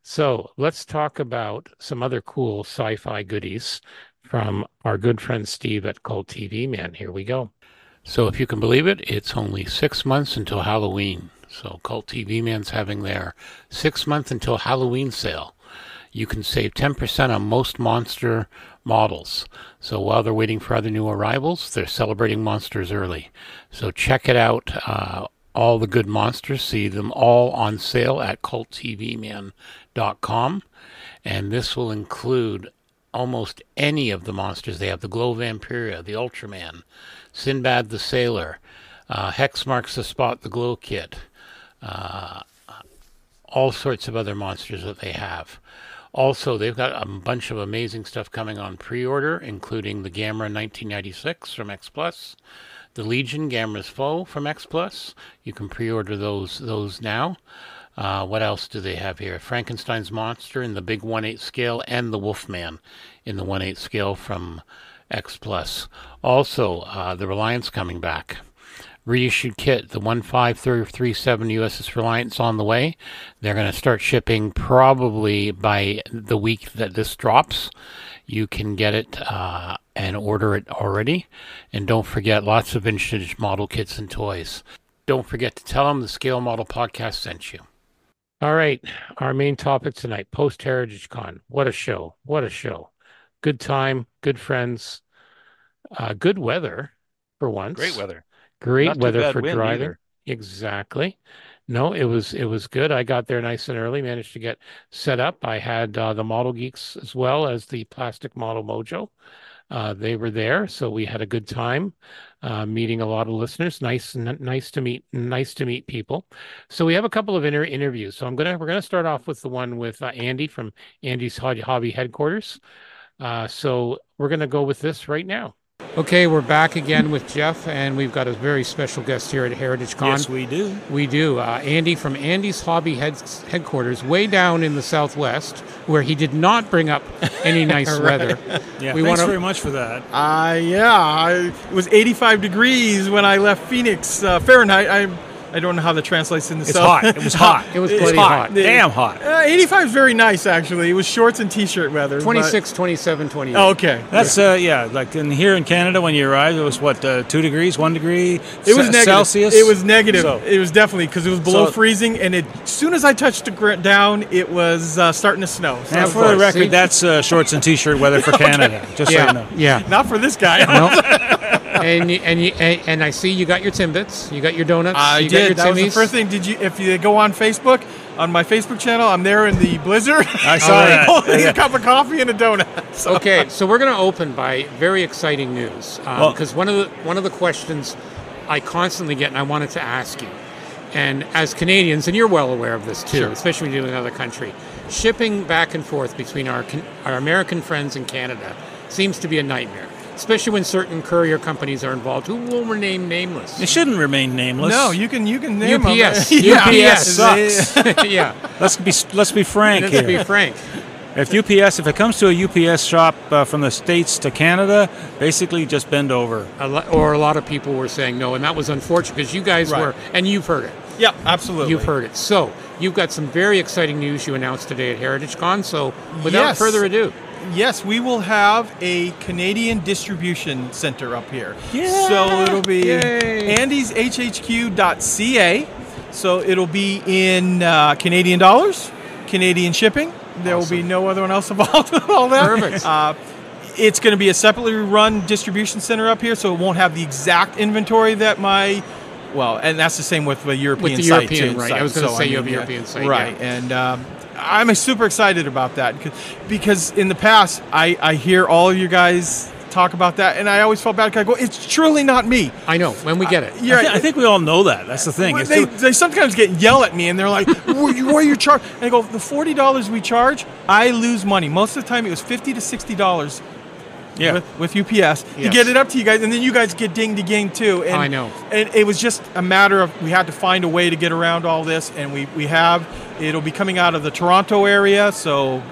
So let's talk about some other cool sci-fi goodies from our good friend Steve at Cult TV Man. Here we go. So if you can believe it, it's only 6 months until Halloween. So Cult TV Man's having their 6 month until Halloween sale. You can save 10% on most monster models. So while they're waiting for other new arrivals, they're celebrating monsters early. So check it out. All the good monsters, see them all on sale at culttvman.com. And this will include almost any of the monsters. They have the Glow Vampiria, the Ultraman, Sinbad the Sailor, Hex Marks the Spot, the Glow Kit, all sorts of other monsters that they have. Also, they've got a bunch of amazing stuff coming on pre-order, including the Gamera 1996 from X Plus, the Legion Gamera's Foe from X Plus. You can pre-order those now. What else do they have here? Frankenstein's Monster in the big 1/8 scale and the Wolfman in the 1/8 scale from X Plus. Also, the Reliance coming back. Reissued kit, the 15337 USS Reliance on the way. They're going to start shipping probably by the week that this drops. You can get it and order it already. And don't forget, lots of vintage model kits and toys. Don't forget to tell them the Scale Model Podcast sent you. All right, our main topic tonight, post-HeritageCon. What a show. What a show. Good time, good friends, good weather for once. Great weather. Great Not too weather bad for wind driving. either. Exactly. No, it was good. I got there nice and early, managed to get set up. I had the Model Geeks as well as the Plastic Model Mojo. They were there, so we had a good time meeting a lot of listeners. Nice to meet people. So we have a couple of interviews. So we're gonna start off with the one with Andy from Andy's Hobby Headquarters. So we're gonna go with this right now. Okay, we're back again with Jeff, and we've got a very special guest here at HeritageCon. Yes, we do. We do. Andy from Andy's Hobby Headquarters, way down in the Southwest, where he did not bring up any nice weather. Yeah, We thanks wanna- very much for that. It was 85 degrees when I left Phoenix, Fahrenheit. I don't know how that translates in the It's South. hot. It was hot. It was It's bloody hot. Damn hot. 85 is very nice, actually. It was shorts and T-shirt weather. but- 26, 27, 28. Oh, okay. That's like here in Canada when you arrived, it was what 2 degrees, 1 degree. It was negative. Celsius. It was negative. So- It was definitely because it was below So- freezing, and as soon as I touched the down, it was starting to snow. So And of for the course. record, See? that's shorts and T-shirt weather for Canada. Just so you know. Yeah. Not for this guy. No. And I see you got your Timbits, you got your donuts, I you got your did. That was the Timmies. first thing. If you go on Facebook, on my Facebook channel, I'm there in the blizzard. I saw that. Holding Yeah. a cup of coffee and a donut. So- Okay, so we're going to open by very exciting news Well- because one of the questions I constantly get, and I wanted to ask you, and as Canadians, and you're well aware of this too, Sure. especially when you're in another country, shipping back and forth between our American friends in Canada seems to be a nightmare, especially when certain courier companies are involved who will remain nameless. It shouldn't remain nameless. No, you can name UPS. them. UPS sucks. Yeah, Let's be frank let's here. be frank. If it comes to a UPS shop from the States to Canada, basically just bend over. A lot of people were saying no, and that was unfortunate because you guys Right. were, and you've heard it. Yeah, absolutely. You've heard it. So you've got some very exciting news you announced today at HeritageCon. So without Yes. further ado, Yes, we will have a Canadian distribution center up here. Yeah. So it'll be Yay. andyshhq.ca. So it'll be in Canadian dollars, Canadian shipping, There will be no other one else involved with all that. Perfect. It's going to be a separately run distribution center up here, so it won't have the exact inventory that and that's the same with the European site too. Right. I was going to say you have a European site. Right, yeah. and I'm super excited about that because in the past I hear all of you guys talk about that, and I always felt bad because I go, it's truly not me. I know, when we get it. I think we all know that. That's the thing. They sometimes yell at me, and they're like, what are you charging? And I go, the $40 we charge, I lose money. Most of the time it was $50 to $60 with UPS to get it up to you guys, and then you guys get dinged again too. And, I know. And it was just a matter of we had to find a way to get around all this, and we have. It'll be coming out of the Toronto area, so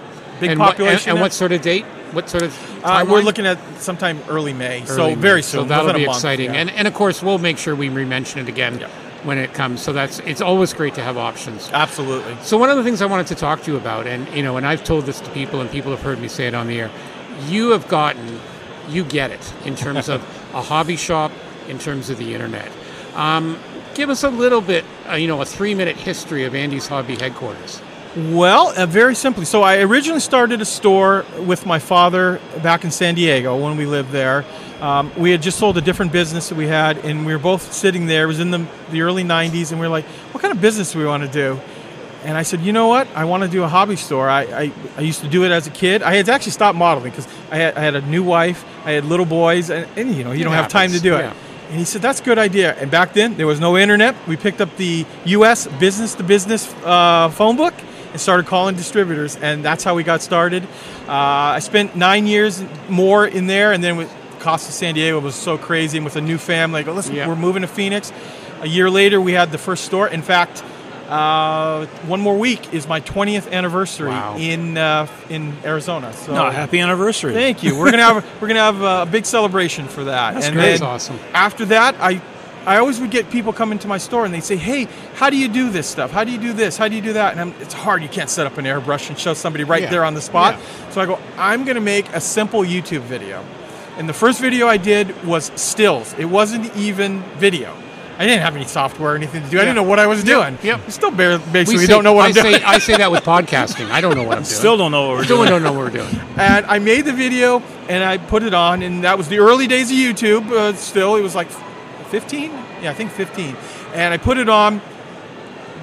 big population. And what sort of date? What sort of timeline? We're looking at sometime early May, so very soon. So that'll be month, exciting. yeah. And of course, we'll make sure we re-mention it again when it comes. So it's always great to have options. Absolutely. So one of the things I wanted to talk to you about, and I've told this to people, and people have heard me say it on the air, you get it in terms of a hobby shop, in terms of the internet. Give us a little bit, a 3-minute history of Andy's Hobby headquarters. Well, very simply. So I originally started a store with my father back in San Diego when we lived there. We had just sold a different business that we had, and we were both sitting there. It was in the early 90s, and we were like, what kind of business do we want to do? And I said, you know what? I want to do a hobby store. I used to do it as a kid. I had actually stopped modeling because I had a new wife. I had little boys, and you don't have time to do it. Yeah. And he said, that's a good idea. And back then, there was no internet. We picked up the U.S. business-to-business phone book and started calling distributors, and that's how we got started. I spent 9 years more in there, and then with Costa San Diego was so crazy, and with a new family, I go, listen, we're moving to Phoenix. A year later, we had the first store. In fact, 1 more week is my 20th anniversary in Arizona. So happy anniversary! Thank you. We're gonna have a big celebration for that. That's great. That's awesome. After that, I always would get people come into my store and they say, hey, how do you do this stuff? How do you do this? How do you do that? And it's hard. You can't set up an airbrush and show somebody there on the spot. Yeah. So I go, I'm going to make a simple YouTube video. And the first video I did was stills. It wasn't even video. I didn't have any software or anything to do. I didn't know what I was doing. Yep. I still basically don't know what I'm doing. I say that with podcasting. I don't know what I'm doing. Still don't know what we're doing. Still don't know what we're doing. And I made the video and I put it on, and that was the early days of YouTube. Still, it was like 15? Yeah, I think 15. And I put it on.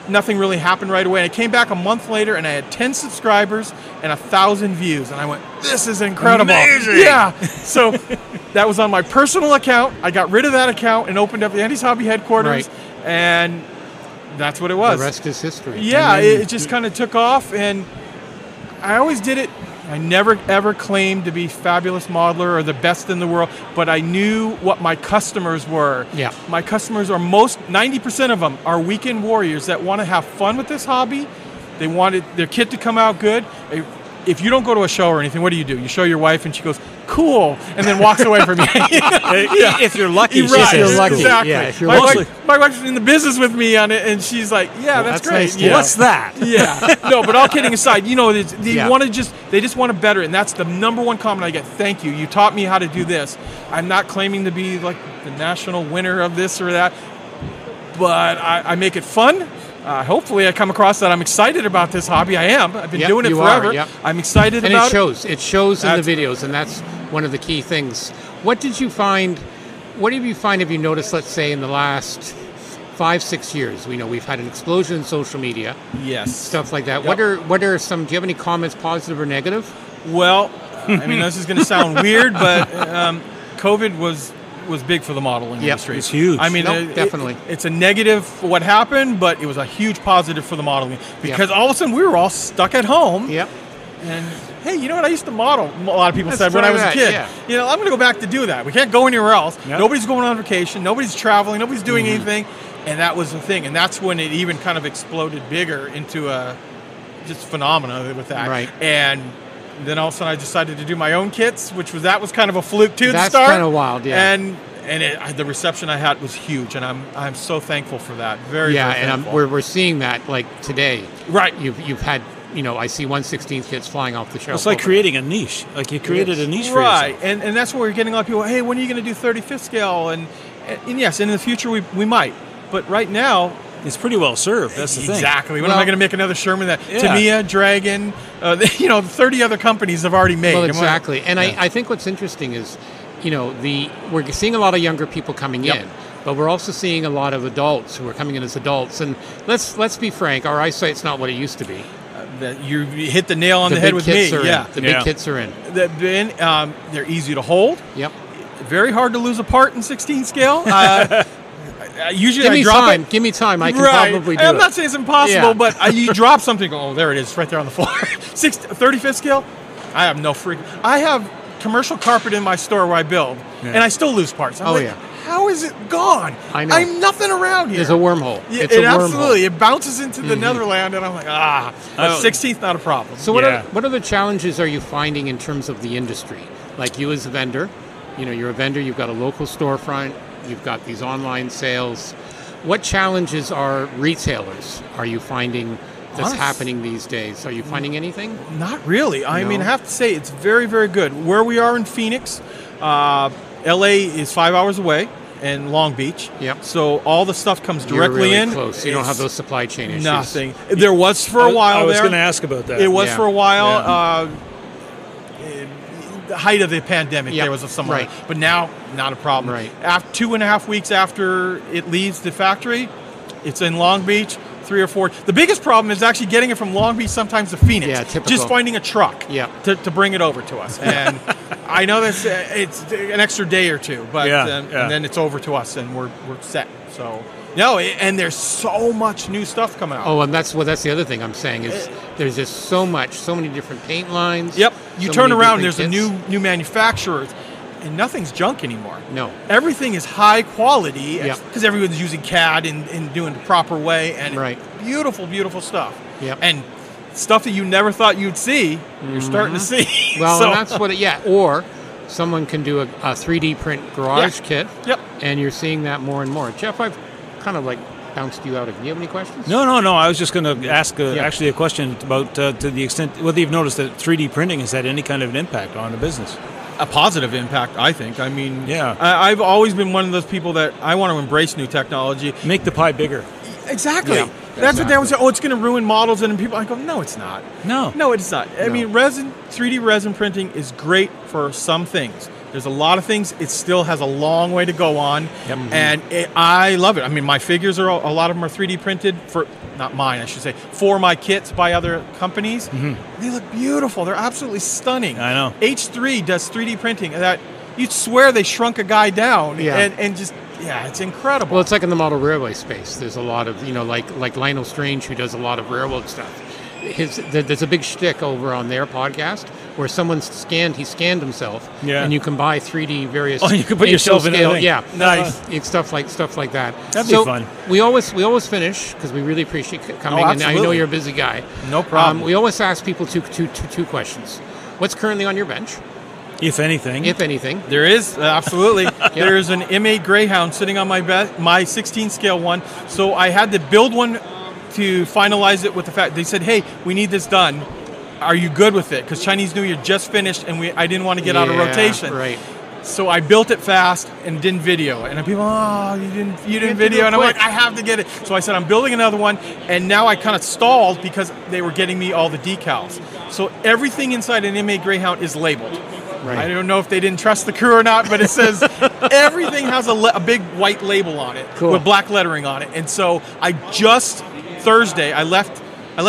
Nothing really happened right away. And I came back a month later, and I had 10 subscribers and 1,000 views. And I went, this is incredible. Amazing. Yeah. So that was on my personal account. I got rid of that account and opened up the Andy's Hobby headquarters. Right. And that's what it was. The rest is history. Yeah, it just kind of took off. And I always did it. I never, ever claimed to be fabulous modeler or the best in the world, but I knew what my customers were. Yeah. My customers are 90% of them are weekend warriors that want to have fun with this hobby. They wanted their kid to come out good. If you don't go to a show or anything, what do? You show your wife and she goes, cool, and then walks away from you. If you're lucky. Right. If you're lucky. Exactly. Yeah, if you're my wife's in the business with me on it, and she's like, yeah, that's great. nice. Yeah. What's that? Yeah. No, but all kidding aside, they just want to better it, and that's the number one comment I get. Thank you. You taught me how to do this. I'm not claiming to be like the national winner of this or that, but I make it fun. Hopefully I come across that I'm excited about this hobby. I am. I've been doing it forever. I'm excited about it. And it shows. It shows in the videos, and that's one of the key things. What did you find? What have you noticed, let's say, in the last 5-6 years? We know we've had an explosion in social media. Yes. Stuff like that. Yep. What are some, do you have any comments, positive or negative? Well, I mean, this is going to sound weird, but COVID was big for the modeling industry. It's huge. I mean, definitely. It's a negative for what happened, but it was a huge positive for the modeling because all of a sudden we were all stuck at home. Yep. And hey, you know what? I used to model. A lot of people said when I was a kid. Yeah. I'm going to go back to do that. We can't go anywhere else. Yep. Nobody's going on vacation. Nobody's traveling. Nobody's doing anything. And that was the thing. And that's when it even kind of exploded bigger into a just phenomena with that. Right. And then all of a sudden I decided to do my own kits, that was kind of a fluke too. That's to start. kind of wild, yeah. And the reception I had was huge, and I'm so thankful for that. Very and we're seeing that like today. Right. You've had I see 1/16 kits flying off the shelf. It's like creating a niche. Like you created a niche for yourself. And that's where we're getting a lot of people. Hey, when are you going to do 35th scale? And yes, in the future we might. But right now, it's pretty well served. That's the thing. Exactly. When am I going to make another Sherman that Tamiya, Dragon, 30 other companies have already made? Well, exactly. And I think what's interesting is, we're seeing a lot of younger people coming in, but we're also seeing a lot of adults who are coming in as adults. And let's be frank, our eyesight's not what it used to be. You hit the nail on the head with me. The big kits are in. They're easy to hold. Yep. Very hard to lose apart in 16 scale. Usually give me I drop time. it. Give me time. I can probably do it. I'm not saying it's impossible, but you drop something. Oh, there it is, right there on the floor. 35th scale. I have no freak. I have commercial carpet in my store where I build, and I still lose parts. I'm like, how is it gone? I know. I'm nothing around here. There's a wormhole. It's a wormhole. Absolutely. It bounces into the Netherland, and I'm like, But 16th, not a problem. So what other challenges are you finding in terms of the industry? Like you as a vendor, you're a vendor, you've got a local storefront, you've got these online sales. What challenges are retailers are you finding that's happening these days? Are you finding anything? Not really. I mean, I have to say it's very, very good. Where we are in Phoenix, LA is 5 hours away, and Long Beach. Yep. So all the stuff comes directly really in. Close. You don't have those supply chain issues. Nothing. There was for a while. I was going to ask about that. It was for a while. The height of the pandemic, there was some right. But now, not a problem. Right. After 2.5 weeks after it leaves the factory, it's in Long Beach. 3 or 4. The biggest problem is actually getting it from Long Beach sometimes to Phoenix. Yeah, typical. Just finding a truck to bring it over to us. And I know that's it's an extra day or two, but and then it's over to us and we're set. So and there's so much new stuff coming out. Oh, and that's the other thing I'm saying is there's just so many different paint lines. Yep. You turn around, there's a new manufacturer. And nothing's junk anymore. No. Everything is high quality because everyone's using CAD and doing it the proper way. And beautiful, beautiful stuff. Yep. And stuff that you never thought you'd see, you're starting to see. Well, and that's what or someone can do a 3D print garage kit. Yep. And you're seeing that more and more. Jeff, I've kind of bounced you out of. Do you have any questions? No. I was just going to ask actually a question about to the extent whether you've noticed that 3D printing has had any kind of an impact on the business. A positive impact, I think. I mean, I've always been one of those people that I want to embrace new technology. Make the pie bigger. Exactly. Yeah, that's what they would say. Oh, it's going to ruin models, and people. I go, no, it's not. No, it's not. I mean, 3D resin printing is great for some things. There's a lot of things. It still has a long way to go on, and I love it. I mean, my figures are a lot of them are 3D printed not mine, I should say, for my kits by other companies. They look beautiful. They're absolutely stunning. I know. H3 does 3D printing that you'd swear they shrunk a guy down and just it's incredible. Well, it's like in the model railway space. There's a lot of like Lionel Strange, who does a lot of railroad stuff. There's a big shtick over on their podcast where someone scanned himself, and you can buy 3D various. Oh, you can put yourself in it. Yeah, nice. Stuff like that. That'd be fun. We always finish because we really appreciate coming. And I know you're a busy guy. No problem. We always ask people two questions. What's currently on your bench? If anything. There is, absolutely. There is an M8 Greyhound sitting on my 16 scale one. So I had to build one to finalize it with the fact they said, hey, we need this done. Are you good with it? Because Chinese New Year just finished and I didn't want to get out of rotation. Right. So I built it fast and didn't video it. And people, you didn't video. And I'm like, I have to get it. So I said, I'm building another one. And now I kind of stalled because they were getting me all the decals. So everything inside an M8 Greyhound is labeled. Right. I don't know if they didn't trust the crew or not, but it says everything has a big white label on it with black lettering on it. And so Thursday, I left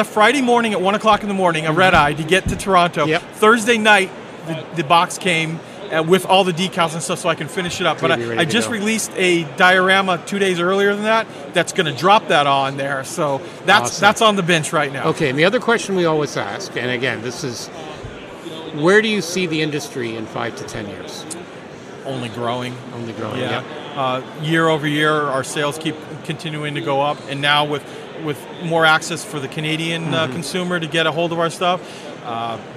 Friday morning at 1 o'clock in the morning, a red eye, to get to Toronto. Yep. Thursday night, the box came with all the decals and stuff so I can finish it up. But I just released a diorama 2 days earlier than that that's going to drop that on there. So that's on the bench right now. Okay, and the other question we always ask, and again, this is, where do you see the industry in 5 to 10 years? Only growing. Yeah. Year over year, our sales keep continuing to go up. And now with more access for the Canadian consumer to get a hold of our stuff,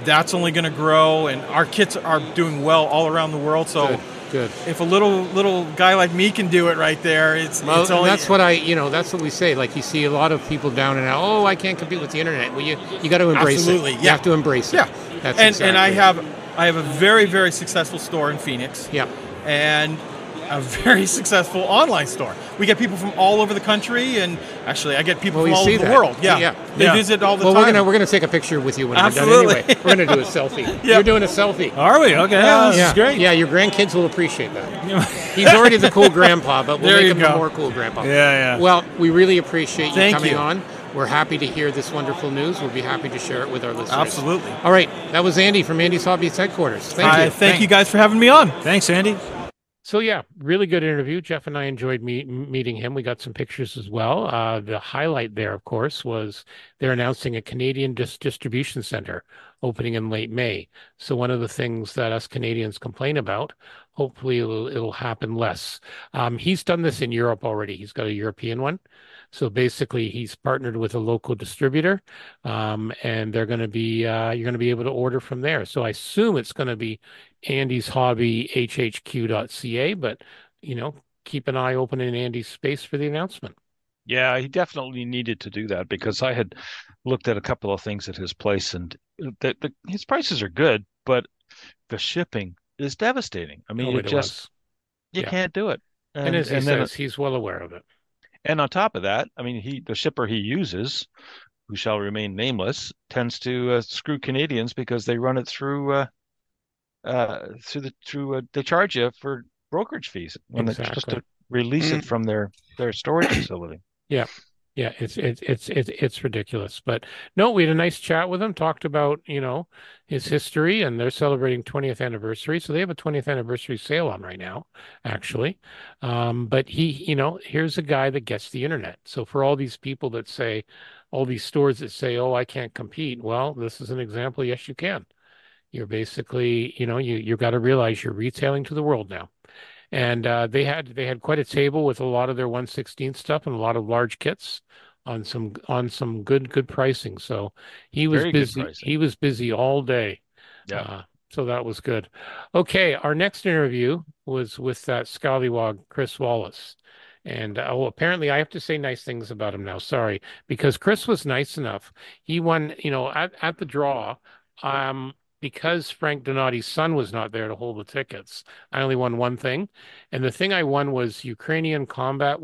that's only going to grow, and our kits are doing well all around the world. So good. If a little guy like me can do it right there, it's only. That's what that's what we say. Like, you see a lot of people down and out. Oh, I can't compete with the internet. Well, you got to embrace it. You have to embrace it. Yeah. And I have a very, very successful store in Phoenix. Yeah. And a very successful online store. We get people from all over the country, and actually, I get people from all over the world. Yeah, they visit all the time. Well, we're gonna take a picture with you when Absolutely. we're done. Anyway, we're gonna do a selfie. You're doing a selfie. Are we? Okay, this is great. Yeah, your grandkids will appreciate that. He's already the cool grandpa, but we'll make him the more cool grandpa. Yeah. Well, we really appreciate you coming you. on. We're happy to hear this wonderful news. We'll be happy to share it with our listeners. Absolutely. All right, that was Andy from Andy's Hobbies headquarters. Thank you. Thank you guys for having me on. Thanks, Andy. So yeah, really good interview. Jeff and I enjoyed meeting him. We got some pictures as well. The highlight there, of course, was they're announcing a Canadian distribution center opening in late May. So one of the things that us Canadians complain about, hopefully it'll happen less. He's done this in Europe already. He's got a European one. So basically, he's partnered with a local distributor, and they're going to be you're going to be able to order from there. So I assume it's going to be Andy's Hobby HHQ.ca, but keep an eye open in Andy's space for the announcement. Yeah, he definitely needed to do that because I had looked at a couple of things at his place, and his prices are good, but the shipping is devastating. I mean, you can't do it. And as he says, he's well aware of it. And on top of that, I mean, the shipper he uses, who shall remain nameless, tends to screw Canadians because they run it through they charge you for brokerage fees when they're supposed to release it from their storage facility. Yeah. Yeah, it's ridiculous. But no, we had a nice chat with him, talked about, his history, and they're celebrating 20th anniversary. So they have a 20th anniversary sale on right now, actually. But here's a guy that gets the internet. So for all these people that say, all these stores that say, oh, I can't compete. Well, this is an example. Yes, you can. You're basically, you've got to realize you're retailing to the world now. And they had quite a table with a lot of their 1/16 stuff and a lot of large kits on some good pricing. So he was busy. He was busy all day. Yeah. So that was good. Okay, our next interview was with that scallywog Chris Wallace. And apparently I have to say nice things about him now. Sorry, because Chris was nice enough. He won, at the draw. Because Frank Donati's son was not there to hold the tickets, I only won one thing. And the thing I won was Ukrainian combat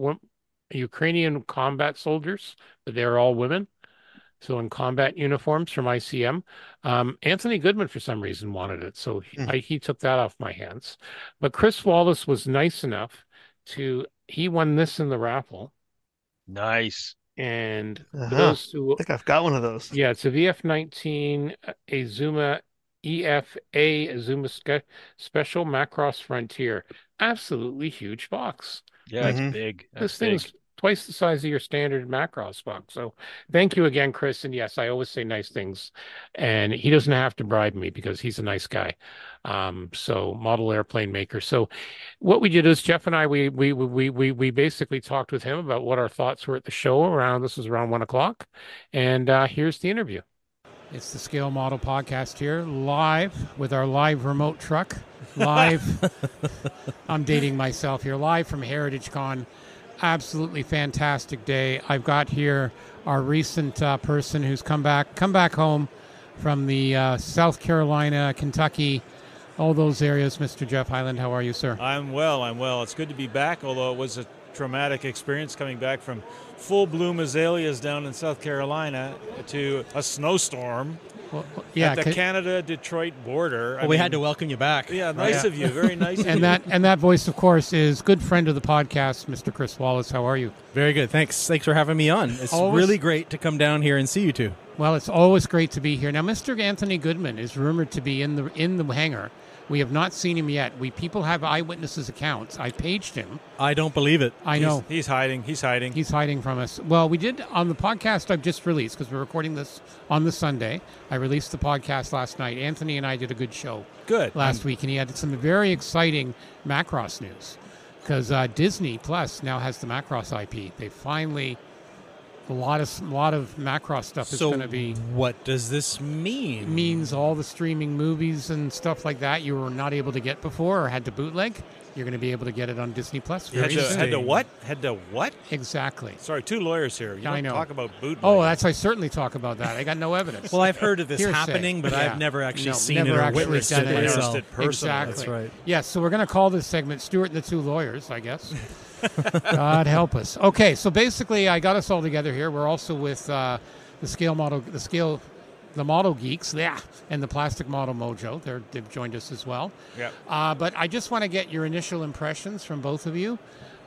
soldiers, but they're all women. So in combat uniforms from ICM. Anthony Goodman, for some reason, wanted it. So he took that off my hands. But Chris Wallace was nice enough he won this in the raffle. Nice. And those who, I think I've got one of those. Yeah, it's a VF-19 Azuma Azuma Special Macross Frontier. Absolutely huge box. Yeah, it's big. This thing's twice the size of your standard Macross box. So thank you again, Chris. And yes, I always say nice things. And he doesn't have to bribe me because he's a nice guy. So model airplane maker. So what we did is Jeff and I, we basically talked with him about what our thoughts were at the show. This was around 1 o'clock. And here's the interview. It's the Scale Model Podcast here, live with our live remote truck. Live. I'm dating myself here. Live from HeritageCon. Absolutely fantastic day. I've got here our recent person who's come back home from the South Carolina, Kentucky, all those areas. Mr. Jeff Highland, how are you, sir? I'm well. It's good to be back, although it was a traumatic experience coming back from full bloom azaleas down in South Carolina to a snowstorm at the Canada-Detroit border. We had to welcome you back. Yeah, nice of you. Very nice of you. And that voice, of course, is good friend of the podcast, Mr. Chris Wallace. How are you? Very good. Thanks for having me on. It's really great to come down here and see you two. Well, it's always great to be here. Now, Mr. Anthony Goodman is rumored to be in the hangar. We have not seen him yet. People have eyewitnesses' accounts. I paged him. I don't believe it. I know. He's hiding. He's hiding from us. Well, we did on the podcast I've just released, because we're recording this on the Sunday. I released the podcast last night. Anthony and I did a good show last week, and he had some very exciting Macross news, because Disney Plus now has the Macross IP. They finally A lot of Macross stuff is going to be. What does this mean? It means all the streaming movies and stuff like that you were not able to get before or had to bootleg. You're going to be able to get it on Disney Plus. Had to what? Had to what? Exactly. Sorry, two lawyers here. You don't talk about bootleg. Oh, I certainly talk about that. I got no evidence. Well, I've heard of this happening, but I've never actually seen it or witnessed it myself. Exactly. That's right. Yes, so we're going to call this segment Stuart and the Two Lawyers, I guess. God help us. Okay, so basically I got us all together here. We're also with the Model Geeks, and the Plastic Model Mojo. They've joined us as well. Yep. But I just want to get your initial impressions from both of you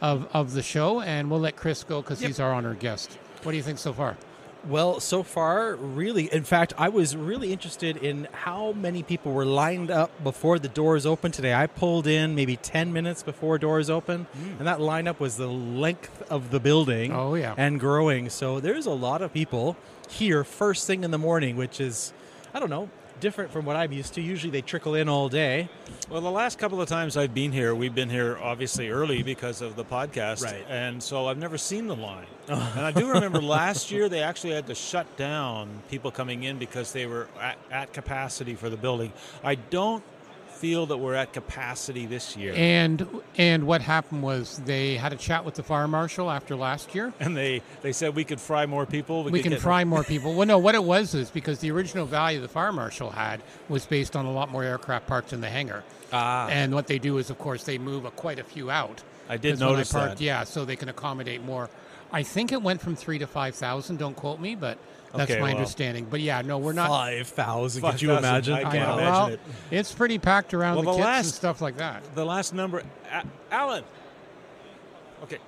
of the show, and we'll let Chris go because he's our honored guest. What do you think so far? Well, so far, really, in fact, I was really interested in how many people were lined up before the doors opened today. I pulled in maybe 10 minutes before doors open, and that lineup was the length of the building and growing. So there's a lot of people here first thing in the morning, which is, I don't know, different from what I'm used to. Usually they trickle in all day. Well, the last couple of times I've been here, we've been here obviously early because of the podcast. Right. And so I've never seen the line. And I do remember last year they actually had to shut down people coming in because they were at capacity for the building. I don't feel that we're at capacity this year. And what happened was they had a chat with the fire marshal after last year. And they said we could fry more people. We can fry more people. Well, no, what it was is because the original value the fire marshal had was based on a lot more aircraft parked in the hangar. And what they do is, of course, they move quite a few out. I did notice that. Yeah, so they can accommodate more. I think it went from 3,000 to 5,000. Don't quote me, but that's my understanding. But yeah, no, we're not 5,000. Could you imagine? I can't imagine it. It's pretty packed around the kits and stuff like that. The last number, Alan. Okay.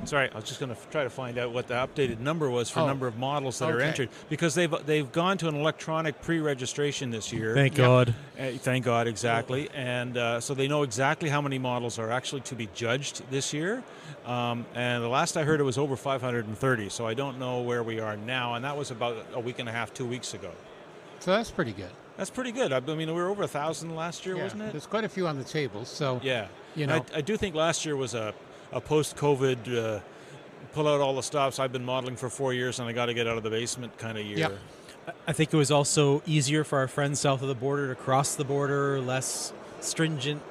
Sorry, I was just going to try to find out what the updated number was for number of models that are entered, because they've gone to an electronic pre-registration this year. Thank God. Thank God, exactly. And so they know exactly how many models are actually to be judged this year. And the last I heard, it was over 530. So I don't know where we are now, and that was about a week and a half, 2 weeks ago. So that's pretty good. That's pretty good. I mean, we were over 1,000 last year, wasn't it? There's quite a few on the table. So I do think last year was a post-COVID, pull out all the stops. I've been modeling for 4 years, and I got to get out of the basement kind of year. Yep. I think it was also easier for our friends south of the border to cross the border, less stringent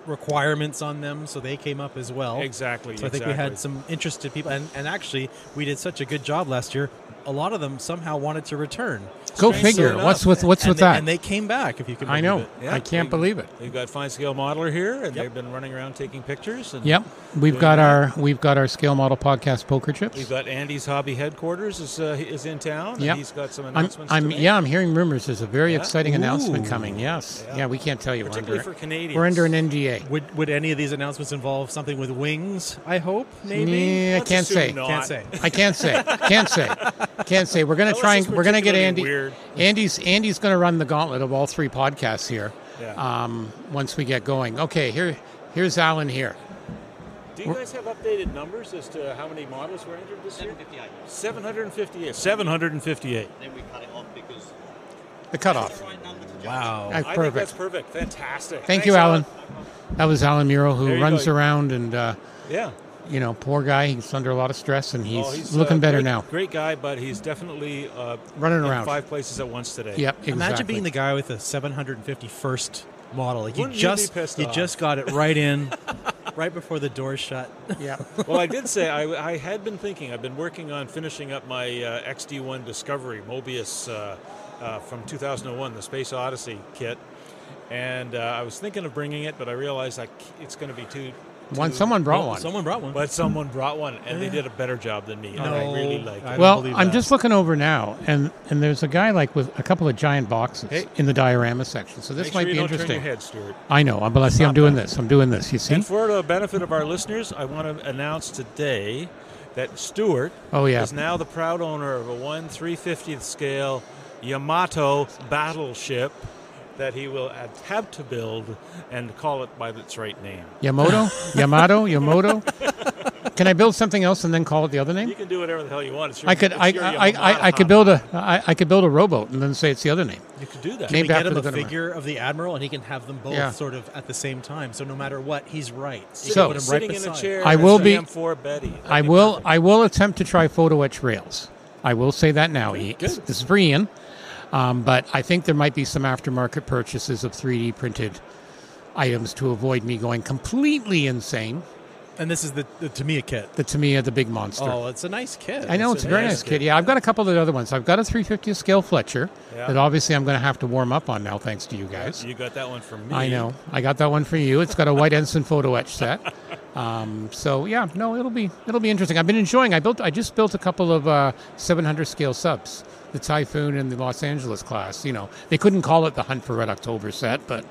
requirements on them, so they came up as well. Exactly. So I think we had some interested people, and actually we did such a good job last year. A lot of them somehow wanted to return. Go figure. What's with that? And they came back, if you can believe I know. it. Yeah, I can't believe it. We've got Fine Scale Modeler here, and they've been running around taking pictures. And we've got our Scale Model Podcast poker chips. We've got Andy's Hobby Headquarters is in town. Yep. And he's got some announcements. I'm hearing rumors. There's a very exciting announcement coming. Yes. Yeah, we can't tell you. Particularly for Canadians. We're under an NDA. Would any of these announcements involve something with wings? I hope. Maybe. I can't say. Can't say. I can't say. Can't say. We're going to try. We're going to get Andy. Weird. Andy's going to run the gauntlet of all three podcasts here. Yeah. Once we get going. Okay. Here's Alan here. Do you guys have updated numbers as to how many models were entered this year? 758. 758. Then we cut it off because the cutoff. Wow. That's I perfect. think that's perfect. Fantastic. Thank you, Alan. That was Alan Muro, who runs around and poor guy. He's under a lot of stress, and he's looking better now. Great guy, but he's definitely running around 5 places at once today. Yep, exactly. Imagine being the guy with the 751st model. Like you just got it right in, right before the doors shut. Yeah. Well, I did say I had been thinking. I've been working on finishing up my XD1 Discovery Mobius from 2001, the Space Odyssey kit, and I was thinking of bringing it, but I realized it's going to be too. Someone brought one. Someone brought one. But someone brought one, and they did a better job than me. And I really like it. Well, I'm just looking over now, and there's a guy with a couple of giant boxes in the diorama section. So this might be interesting. Turn your head, Stuart. I know, but I see I'm doing this. You see? And for the benefit of our listeners, I want to announce today that Stuart is now the proud owner of a 1/350th scale Yamato battleship that he will have to build and call it by its right name. Yamato? Can I build something else and then call it the other name? You can do whatever the hell you want. I could build a rowboat and then say it's the other name. You could do that. Can we get him a figure of the admiral, and he can have them both sort of at the same time. So no matter what, he's right. So sitting in a chair. I will be. for Betty. I will attempt to try photo etch rails. I will say that now. This is for Ian. But I think there might be some aftermarket purchases of 3D printed items to avoid me going completely insane. And this is the Tamiya kit. The Tamiya, the big monster. Oh, it's a nice kit. I know, it's a very nice kit. Yeah, I've got a couple of the other ones. I've got a 350 scale Fletcher that obviously I'm going to have to warm up on now, thanks to you guys. You got that one from me. I know. I got that one for you. It's got a white ensign photo etch set. So yeah, no, it'll be interesting. I've been enjoying. I just built a couple of 700 scale subs, the Typhoon and the Los Angeles class. You know, they couldn't call it the Hunt for Red October set, but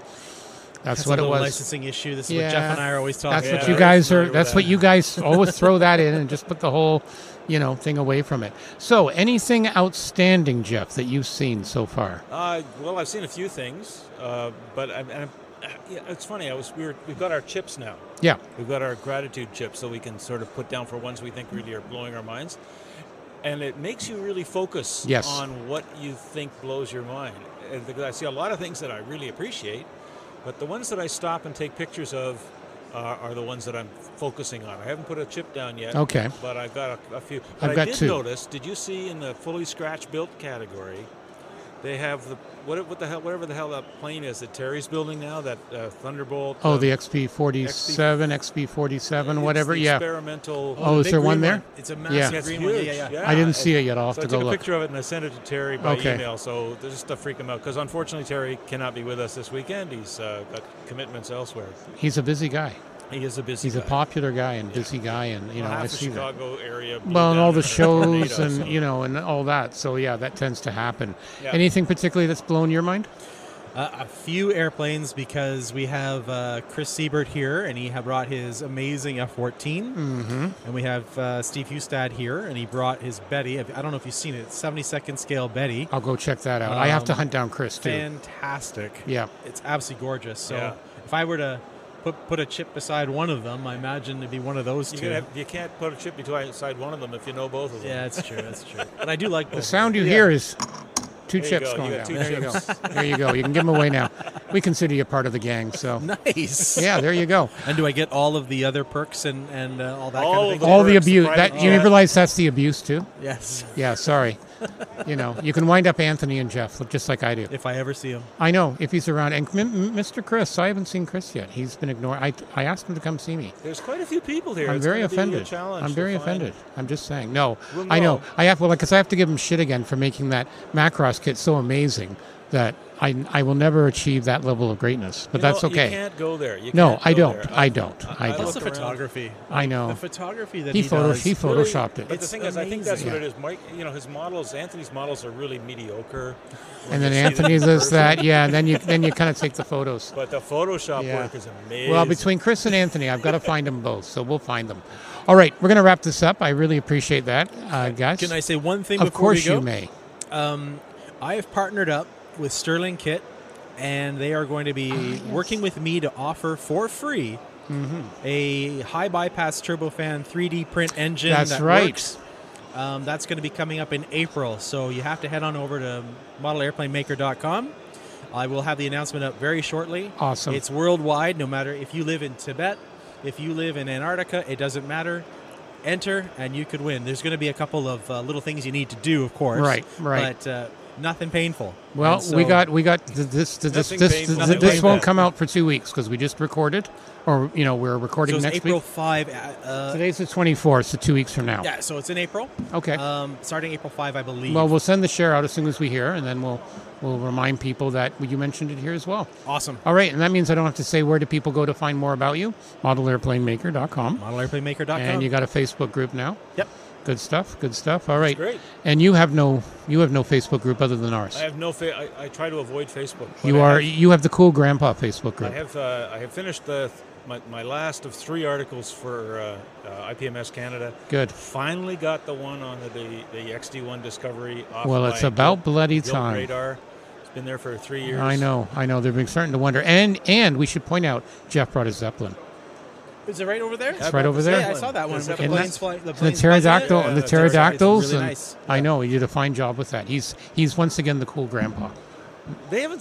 that's what it was. Licensing issue. This is what Jeff and I are always talking. That's what you guys are. That's what you guys always throw that in and just put the whole, thing away from it. So, anything outstanding, Jeff, that you've seen so far? Well, I've seen a few things, but it's funny. We've got our chips now. Yeah, we've got our gratitude chips, so we can sort of put down for ones we think really are blowing our minds, and it makes you really focus on what you think blows your mind. Because I see a lot of things that I really appreciate. But the ones that I stop and take pictures of are the ones that I'm focusing on. I haven't put a chip down yet. Okay. But I've got a few. But I've got two. Notice, did you see in the fully scratch built category, they have whatever the hell that plane is that Terry's building now, that Thunderbolt. Oh, the XP-47, XP-47, whatever. The experimental. Oh, is there one there? It's a massive green one. Yeah. I didn't see it yet. I'll have to go look. I took a picture of it and I sent it to Terry by email. So just to freak him out, because unfortunately Terry cannot be with us this weekend. He's got commitments elsewhere. He's a busy guy. He is a busy. He's a popular guy and busy guy, and I see that. Chicago area. Well, and all the shows and and all that. So yeah, that tends to happen. Yeah. Anything particularly that's blown your mind? A few airplanes, because we have Chris Siebert here, and he brought his amazing F-14. Mm-hmm. And we have Steve Hustad here, and he brought his Betty. I don't know if you've seen it. It's 72nd scale Betty. I'll go check that out. I have to hunt down Chris, too. Fantastic. Yeah. It's absolutely gorgeous. So if I were to put a chip beside one of them, I imagine it'd be one of those two. You can't put a chip beside one of them if you know both of them. Yeah, that's true. That's true. But I do like both. The sound you hear is two chips going down. There you go. There you go. You can give them away now. We consider you part of the gang, so. Nice. Yeah, there you go. And do I get all of the other perks and all that kind of thing? All the abuse. You realize that's the abuse, too? Yes. Yeah, sorry. You can wind up Anthony and Jeff, just like I do. If I ever see him. I know, if he's around. And Mr. Chris, I haven't seen Chris yet. He's been ignored. I asked him to come see me. There's quite a few people here. I'm very offended. I'm very offended. I'm just saying. No, I know. Because I have to give him shit again for making that Macross kit so amazing that I will never achieve that level of greatness, but that's okay. You can't go there. I don't. I don't. That's the photography. I know. The photography that he does. He photoshopped it. But the thing is, I think that's what it is. Mike, his models, Anthony's models are really mediocre. And then Anthony does that, and then you kind of take the photos. But the Photoshop work is amazing. Well, between Chris and Anthony, I've got to find them both, so we'll find them. All right, we're going to wrap this up. I really appreciate that, guys. Can I say one thing before we go? Of course you may. I have partnered up with Sterling Kit, and they are going to be working with me to offer for free a high bypass turbofan 3D print engine. That's right. Works. That's going to be coming up in April, so you have to head on over to modelairplanemaker.com. I will have the announcement up very shortly. Awesome. It's worldwide, no matter if you live in Tibet, if you live in Antarctica, it doesn't matter. Enter, and you could win. There's going to be a couple of little things you need to do, of course. Right. But nothing painful. Well, we got this. This won't come out for 2 weeks because we just recorded, or we're recording next April week. 5. Today's the 24th, so 2 weeks from now. Yeah, so it's in April. Okay. Starting April 5, I believe. Well, we'll send the share out as soon as we hear, and then we'll remind people that you mentioned it here as well. Awesome. All right, and that means I don't have to say where do people go to find more about you. ModelairplaneMaker.com. ModelairplaneMaker.com. And you got a Facebook group now. Yep. Good stuff. All right. That's great. And you have no Facebook group other than ours. I have no. I try to avoid Facebook. You have the Cool Grandpa Facebook group. I have finished my last of 3 articles for IPMS Canada. Good. Finally got the one on the XD1 Discovery. Well, it's about bloody time. Radar. It's been there for 3 years. I know. They've been starting to wonder. And we should point out, Jeff brought his Zeppelin. Is it right over there? It's right over there. Yeah, I saw that one. The pterodactyl and the pterodactyls. Really nice. I know he did a fine job with that. He's once again the cool grandpa.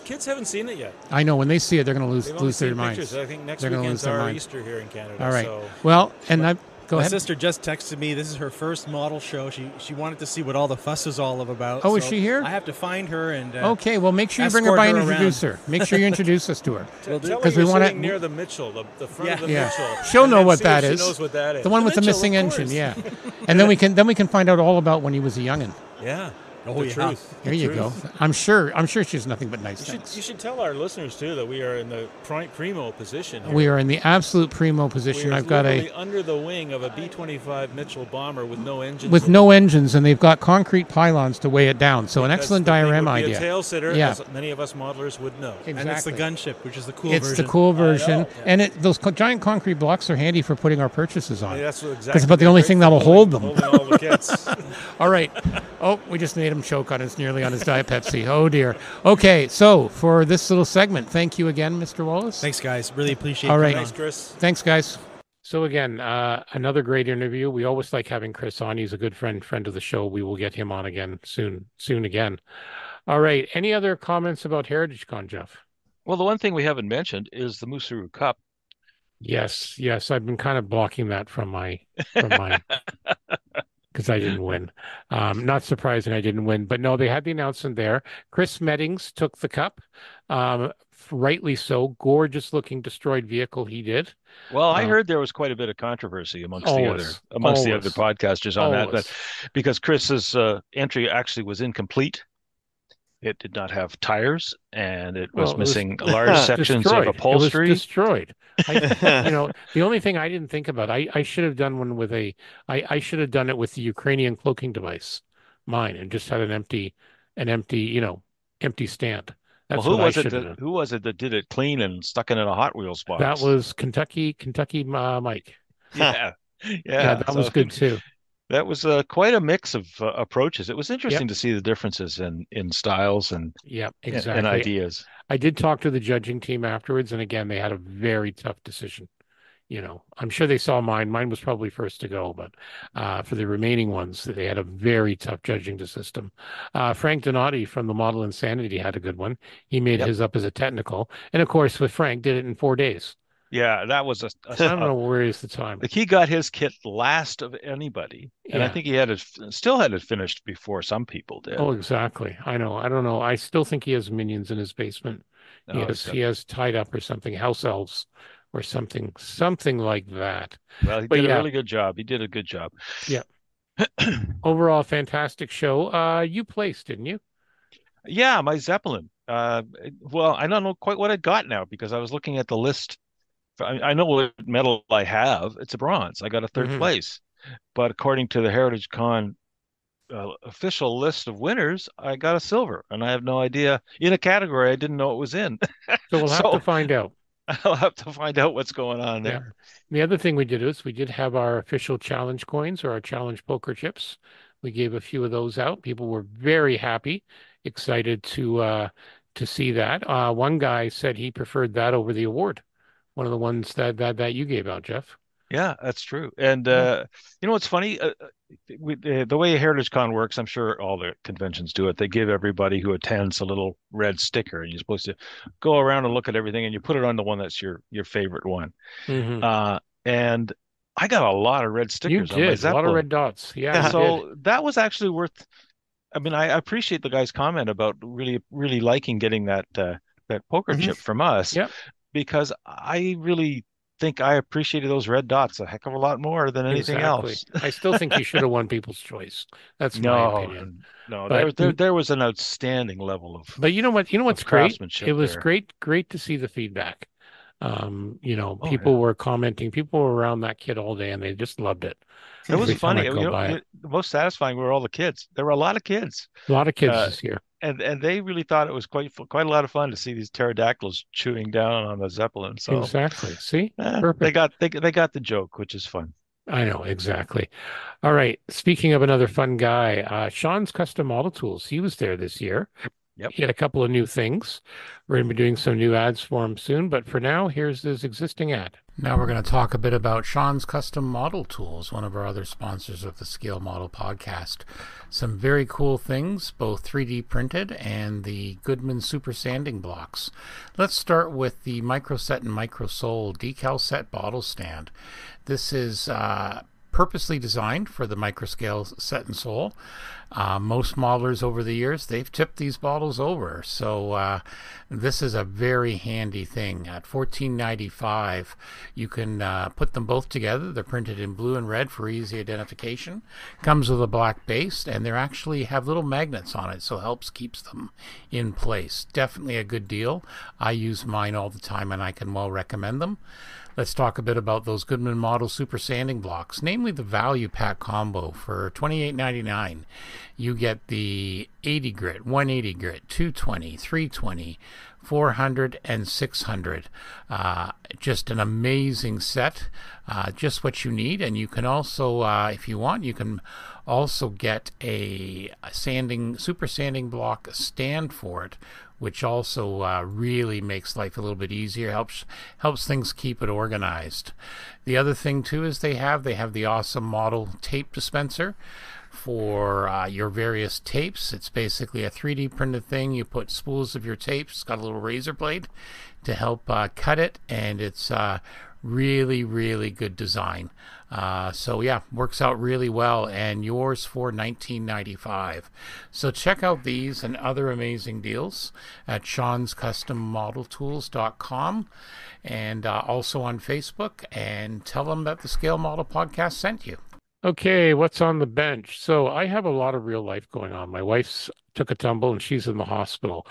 Kids haven't seen it yet. I know when they see it, they're going to lose their minds. I think next weekend's our Easter here in Canada. All right. So. Well, and Go My ahead. sister just texted me. This is her first model show. She wanted to see what all the fuss is all about. Oh, is she here? I have to find her and okay, well, make sure you bring her by and introduce her. Make sure you introduce us to her. Because we want to near the Mitchell, the front of the Mitchell. She'll know what that is. She knows what that is. The one with the missing engine, yeah. And then we can find out all about when he was a youngin'. Yeah. The truth. There you go. I'm sure she's nothing but nice things. You should tell our listeners too that we are in the primo position here. We are in the absolute primo position. We are I've got under the wing of a B-25 Mitchell bomber with no engines. With no engines, and they've got concrete pylons to weigh it down. So an excellent diorama idea. A tail sitter, as many of us modelers would know. Exactly. And it's the gunship, which is the cool version. It's the cool version, and those giant concrete blocks are handy for putting our purchases on. That's exactly. It's about the only thing that'll hold them. Holding all the kits. All right. Oh, we just made him choke on his nearly on his Diet Pepsi. Oh dear. Okay, so for this little segment, thank you again, Mr. Wallace. Thanks, guys. Really appreciate it. All right. Thanks, Chris. Thanks, guys. So again, another great interview. We always like having Chris on. He's a good friend of the show. We will get him on again soon again. All right. Any other comments about HeritageCon, Jeff? Well, the one thing we haven't mentioned is the Musuru Cup. Yes. I've been kind of blocking that from my because I didn't win. Not surprising I didn't win, but no, they had the announcement there. Chris Meddings took the cup. Rightly so. Gorgeous looking destroyed vehicle he did. Well, I heard there was quite a bit of controversy amongst the other podcasters on that, but because Chris's entry actually was incomplete. It did not have tires, and it was missing large sections of upholstery. It was destroyed. The only thing I didn't think about, I should have done one with I should have done it with the Ukrainian cloaking device, mine, and just had an empty stand. That's who was it that did it clean and stuck it in a Hot Wheels box? That was Kentucky Mike. Yeah, that was good too. That was quite a mix of approaches. It was interesting to see the differences in styles and and ideas. I did talk to the judging team afterwards, and again, they had a very tough decision. I'm sure they saw mine. Mine was probably first to go, but for the remaining ones, they had a very tough judging system. Frank Donati from the Model Insanity had a good one. He made his up as a technical, and of course, with Frank, did it in 4 days. Yeah, that was I don't know where is the time. Like he got his kit last of anybody, and I think he still had it finished before some people did. Oh, exactly. I know. I don't know. I still think he has minions in his basement. He has tied up or something, house elves or something like that. Well, he did a really good job. He did a good job. Yeah. Overall, fantastic show. You placed, didn't you? Yeah, my Zeppelin. Well, I don't know quite what I got now because I was looking at the list. I know what medal I have. It's a bronze. I got a third place. But according to the HeritageCon official list of winners, I got a silver. And I have no idea. In a category I didn't know it was in. So we'll have to find out. I'll have to find out what's going on there. The other thing we did is we did have our official challenge coins or our challenge poker chips. We gave a few of those out. People were very happy, excited to see that. One guy said he preferred that over the award. One of the ones that you gave out, Jeff. Yeah, that's true. And what's funny? The way HeritageCon works, I'm sure all the conventions do it. They give everybody who attends a little red sticker, and you're supposed to go around and look at everything, and you put it on the one that's your favorite one. And I got a lot of red stickers. You did, a lot of red dots. Yeah. So that was actually worth. I mean, I appreciate the guy's comment about really, really liking getting that poker chip from us. Yep. Because I really think I appreciated those red dots a heck of a lot more than anything else. I still think you should have won People's Choice. That's my opinion. No, but there was an outstanding level of. But you know what's great? It was there. great to see the feedback. People were commenting. People were around that kid all day, and they just loved it. It was funny. The most satisfying were all the kids. There were a lot of kids. A lot of kids this year. And they really thought it was quite a lot of fun to see these pterodactyls chewing down on the Zeppelin. So exactly. See, perfect. They got the joke, which is fun. I know, exactly. All right. Speaking of another fun guy, Sean's Custom Model Tools. He was there this year. Yep. He had a couple of new things. We're going to be doing some new ads for him soon, but for now, here's his existing ad. Now we're going to talk a bit about Sean's Custom Model Tools, one of our other sponsors of the Scale Model podcast. Some very cool things, both 3D printed and the Goodman Super Sanding Blocks. Let's start with the Microset and Microsole decal set bottle stand. This is purposely designed for the microscale set and sole. Most modelers over the years, they've tipped these bottles over. So this is a very handy thing. At $14.95, you can put them both together. They're printed in blue and red for easy identification. Comes with a black base, and they actually have little magnets on it, so helps keeps them in place. Definitely a good deal. I use mine all the time, and I can well recommend them. Let's talk a bit about those Goodman Model Super Sanding Blocks, namely the Value Pack Combo for $28.99. You get the 80 grit, 180 grit, 220, 320, 400, and 600. Just an amazing set, just what you need. And you can also, if you want, you can also get a super sanding block stand for it, which also really makes life a little bit easier, helps things keep it organized. The other thing too is they have the awesome model tape dispenser for your various tapes. It's basically a 3D printed thing. You put spools of your tapes. It's got a little razor blade to help cut it, and it's really, really good design. So yeah, works out really well, and yours for $19.95. So check out these and other amazing deals at Sean'sCustomModelTools.com, and also on Facebook, and tell them that the Scale Model Podcast sent you. Okay, what's on the bench? So I have a lot of real life going on. My wife's took a tumble and she's in the hospital.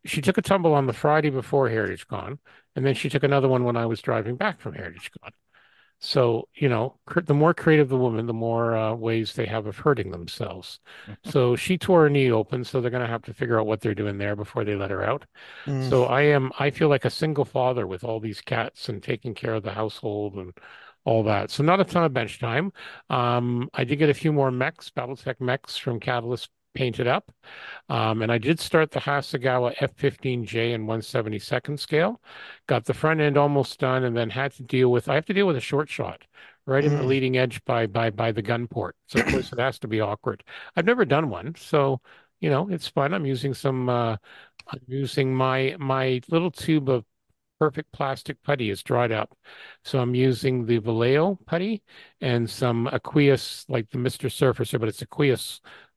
She took a tumble on the Friday before HeritageCon, and then she took another one when I was driving back from HeritageCon. So, the more creative the woman, the more ways they have of hurting themselves. So she tore her knee open, so they're going to have to figure out what they're doing there before they let her out. So I feel like a single father with all these cats and taking care of the household and all that. So not a ton of bench time. I did get a few more mechs, Battletech mechs from Catalyst painted up. And I did start the Hasegawa F-15J in 1/72nd scale. Got the front end almost done, and then I have to deal with a short shot right in the leading edge by the gun port. So of course it has to be awkward. I've never done one, so it's fun. I'm using my little tube of perfect plastic putty is dried up. So I'm using the Vallejo putty and some Aqueous, like the Mr. Surfacer, but it's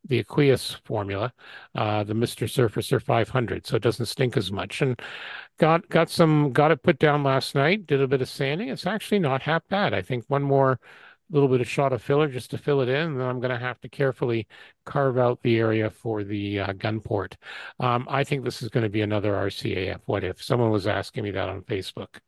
the Aqueous formula, the Mr. Surfacer 500, so it doesn't stink as much. And got it put down last night, did a bit of sanding. It's actually not half bad. I think one more little bit of shot of filler just to fill it in, and then I'm going to have to carefully carve out the area for the gun port. I think this is going to be another RCAF. What if? Someone was asking me that on Facebook,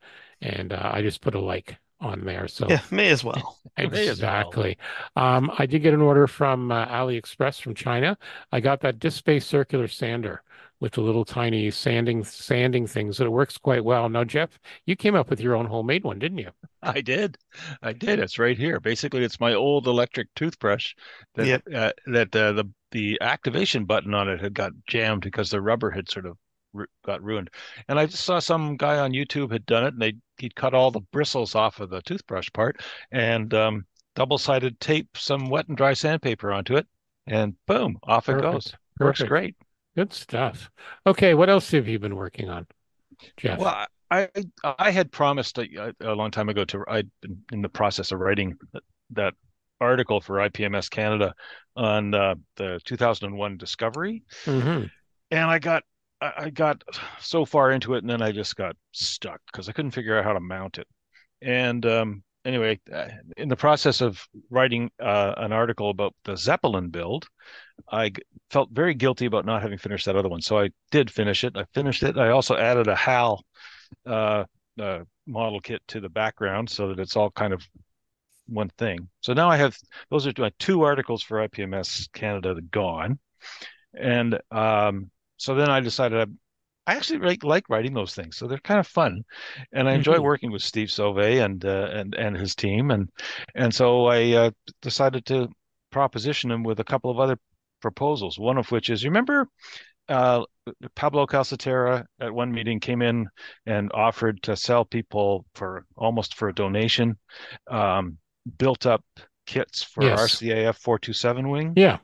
and I just put a like on there. So yeah, may as well. Exactly. I did get an order from AliExpress from China. I got that disc-based circular sander with the little tiny sanding things, and it works quite well. Now, Jeff, you came up with your own homemade one, didn't you? I did. It's right here. Basically, it's my old electric toothbrush that the activation button on it had got jammed because the rubber had sort of got ruined. And I just saw some guy on YouTube had done it, and he'd cut all the bristles off of the toothbrush part and double-sided tape some wet and dry sandpaper onto it, and boom, off it goes. Works great. Good stuff. Okay, what else have you been working on, Jeff? Well, I had promised a long time ago I'd been in the process of writing that article for IPMS Canada on the 2001 Discovery, and I got so far into it, and then I just got stuck because I couldn't figure out how to mount it. And anyway, in the process of writing an article about the Zeppelin build, I felt very guilty about not having finished that other one. So I did finish it. I finished it. I also added a HAL model kit to the background so that it's all kind of one thing. So now I have, those are my 2 articles for IPMS Canada gone. And so then I decided I actually like writing those things. So they're kind of fun. And I enjoy working with Steve Sauvé and his team. And so I decided to proposition him with a couple of other proposals, one of which is, you remember Pablo Calcaterra at one meeting came in and offered to sell people for a donation built up kits for RCAF 427 wing. Yeah,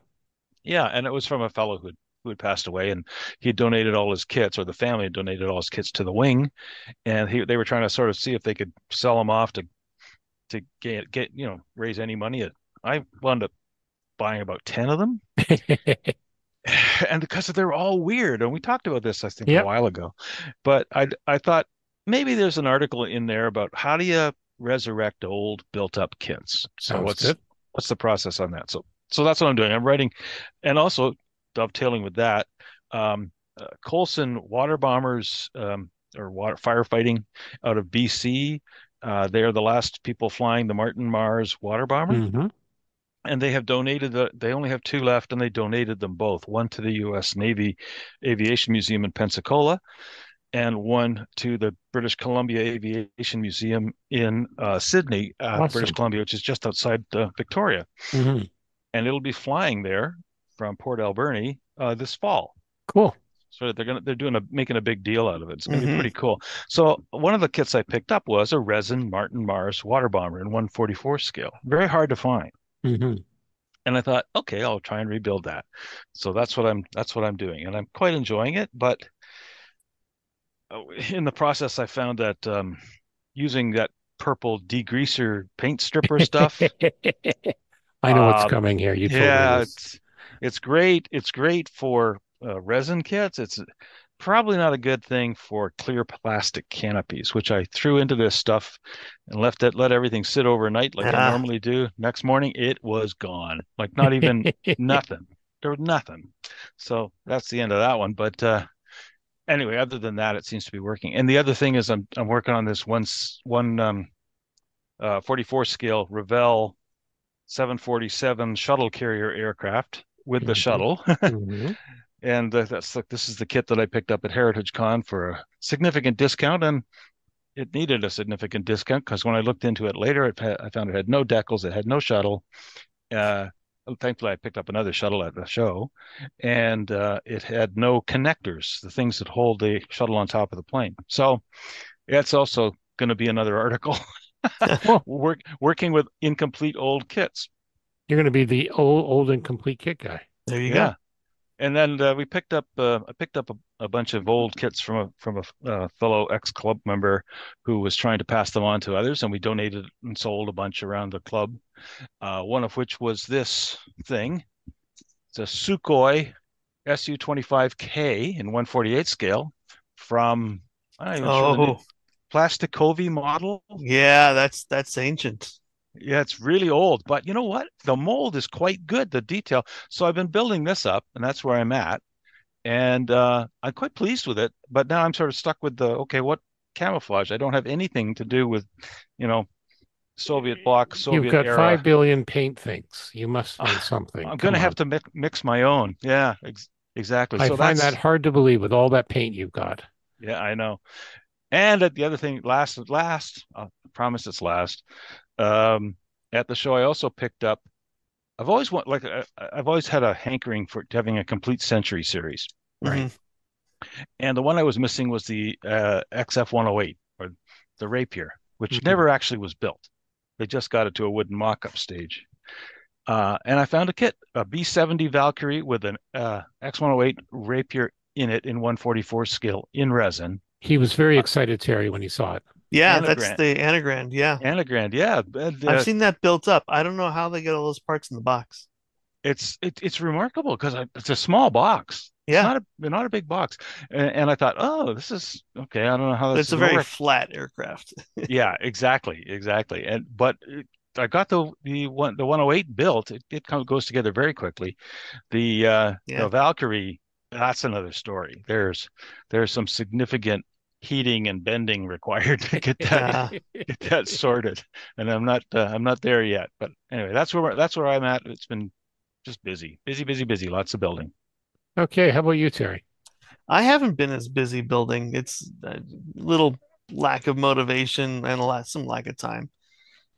and it was from a fellow who had passed away, and he had donated all his kits, or the family had donated all his kits to the wing, and they were trying to sort of see if they could sell them off to to get raise any money. I wound up buying about 10 of them. And because they're all weird, and we talked about this, I think, a Yep. while ago, but I thought maybe there's an article in there about how do you resurrect old built-up kits. So Sounds good. what's the process on that? So that's what I'm doing. I'm writing, and also dovetailing with that, Colson water bombers or water firefighting out of BC. They are the last people flying the Martin Mars water bomber. Mm-hmm. And they have donated they only have two left, and they donated them both, one to the U.S. Navy Aviation Museum in Pensacola and one to the British Columbia Aviation Museum in Sydney, British Awesome. Columbia, which is just outside Victoria. Mm-hmm. And it'll be flying there from Port Alberni this fall. Cool. So they're making a big deal out of it. It's going to be Mhm. pretty cool. So one of the kits I picked up was a resin Martin Mars water bomber in 144 scale. Very hard to find. Mm-hmm. And I thought, okay, I'll try and rebuild that. So that's what I'm doing, and I'm quite enjoying it. But in the process, I found that using that purple degreaser paint stripper stuff, I know what's coming here. You told me yeah, this. it's great. It's great for resin kits. It's probably not a good thing for clear plastic canopies, which I threw into this stuff and let everything sit overnight like I Ah, normally do. Next morning, it was gone. Like not even nothing. There was nothing. So that's the end of that one. But anyway, other than that, it seems to be working. And the other thing is I'm working on this one 44 scale Revell 747 shuttle carrier aircraft with the Mm-hmm. shuttle. Mm-hmm. And this is the kit that I picked up at HeritageCon for a significant discount, and it needed a significant discount because when I looked into it later, I found it had no decals, it had no shuttle. Uh, Thankfully, I picked up another shuttle at the show, and it had no connectors, the things that hold the shuttle on top of the plane. So that's also going to be another article. Cool. Working with incomplete old kits. You're going to be the old and complete kit guy. there you Yeah. go. And then we picked up I picked up a bunch of old kits from a fellow ex-club member who was trying to pass them on to others, and we donated and sold a bunch around the club. One of which was this thing. It's a Sukhoi Su-25K in 148 scale from I'm not even sure the name. Oh, Plastikovi model. yeah, that's ancient. Yeah, it's really old, but you know what? The mold is quite good, the detail. So I've been building this up, and that's where I'm at. And I'm quite pleased with it. But now I'm sort of stuck with okay, what camouflage? I don't have anything to do with, you know, Soviet bloc, You've Soviet got 5 era. billion paint things. You must find something. I'm going Come to have on. to mix my own. Yeah, exactly. I So find that hard to believe with all that paint you've got. yeah, I know. And the other thing, last, I promise it's last. Um, at the show, I also picked up. I've always had a hankering for having a complete century series, Right. Mhm. and the one I was missing was the XF-108 or the Rapier, which Mhm. never actually was built. They just got it to a wooden mock-up stage. And I found a kit, a B-70 Valkyrie with an X-108 Rapier in it in 144 scale in resin. He was very excited, Terry, when he saw it. Yeah, that's Anagram, the anagram. Yeah, Anagram, yeah. I've seen that built up. I don't know how they get all those parts in the box. It's remarkable because it's a small box. It's Yeah, not a big box, and I thought, oh, this is okay. I don't know how but this it's is a going to very work. flat aircraft. Yeah, exactly. And but I got the 108 built. It kind of goes together very quickly. The Yeah. Valkyrie, that's another story. There's some significant heating and bending required to Uh, get that sorted, and I'm not there yet. But anyway, that's where I'm at. It's been just busy, lots of building. Okay, how about you, Terry? I haven't been as busy building. It's a little lack of motivation and some lack of time.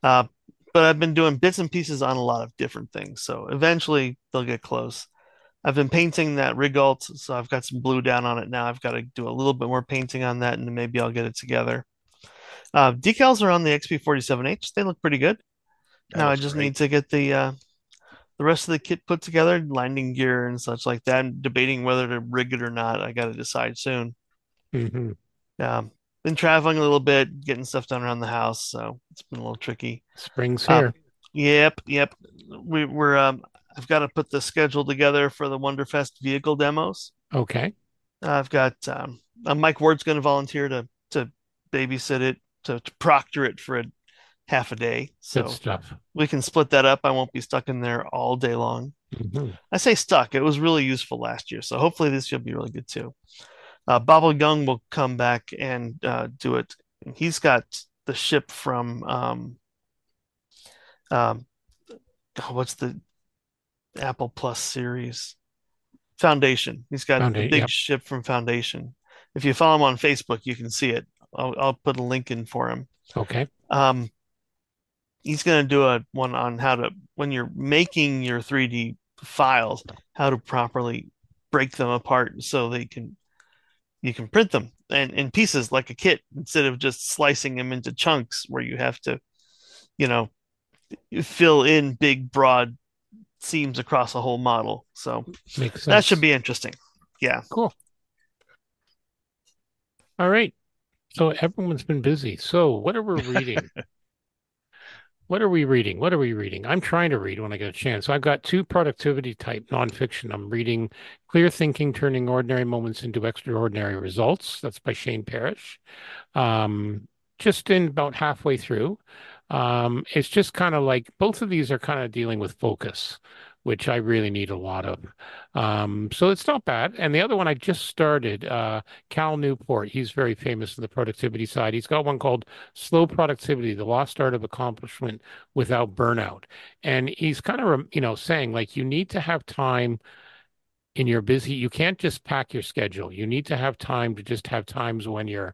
Uh, but I've been doing bits and pieces on a lot of different things. So eventually they'll get close. I've been painting that Rigalt, so I've got some blue down on it now. I've got to do a little bit more painting on that, and then maybe I'll get it together. Decals are on the XP47H. They look pretty good. That Now I looks just great. need to get the rest of the kit put together, landing gear and such like that, and debating whether to rig it or not. I got to decide soon. Hmm. Um, been traveling a little bit, getting stuff done around the house, so it's been a little tricky. Spring's Um, here. yep. We're I've got to put the schedule together for the Wonderfest vehicle demos. Okay. I've got Mike Ward's going to volunteer to babysit it, to proctor it for a half a day. Good So stuff. we can split that up. I won't be stuck in there all day long. Mm-hmm. I say stuck. It was really useful last year, so hopefully this year will be really good too. Bobble Young will come back and do it. He's got the ship from um, what's the Apple Plus series? Foundation. He's got Found the it. big Yep. ship from Foundation. If you follow him on Facebook, you can see it. I'll put a link in for him. Okay. Um, he's going to do a one on how to, when you're making your 3D files, how to properly break them apart so you can print them and in pieces like a kit instead of just slicing them into chunks where you have to, you know, fill in big broad seams across a whole model. So Makes that sense. should be interesting. Yeah. Cool. All right. So everyone's been busy. So what are we reading? What are we reading? What are we reading? I'm trying to read when I get a chance. I've got two productivity type nonfiction. I'm reading Clear Thinking, Turning Ordinary Moments into Extraordinary Results. That's by Shane Parrish. Just in about halfway through. It's just kind of like both of these are kind of dealing with focus, which I really need a lot of. So it's not bad. And the other one I just started, Cal Newport. He's very famous in the productivity side. He's got one called Slow Productivity, The Lost Art of Accomplishment Without Burnout. And he's kind of, saying like you need to have time in your busy, you can't just pack your schedule. You need to have time to just have times when you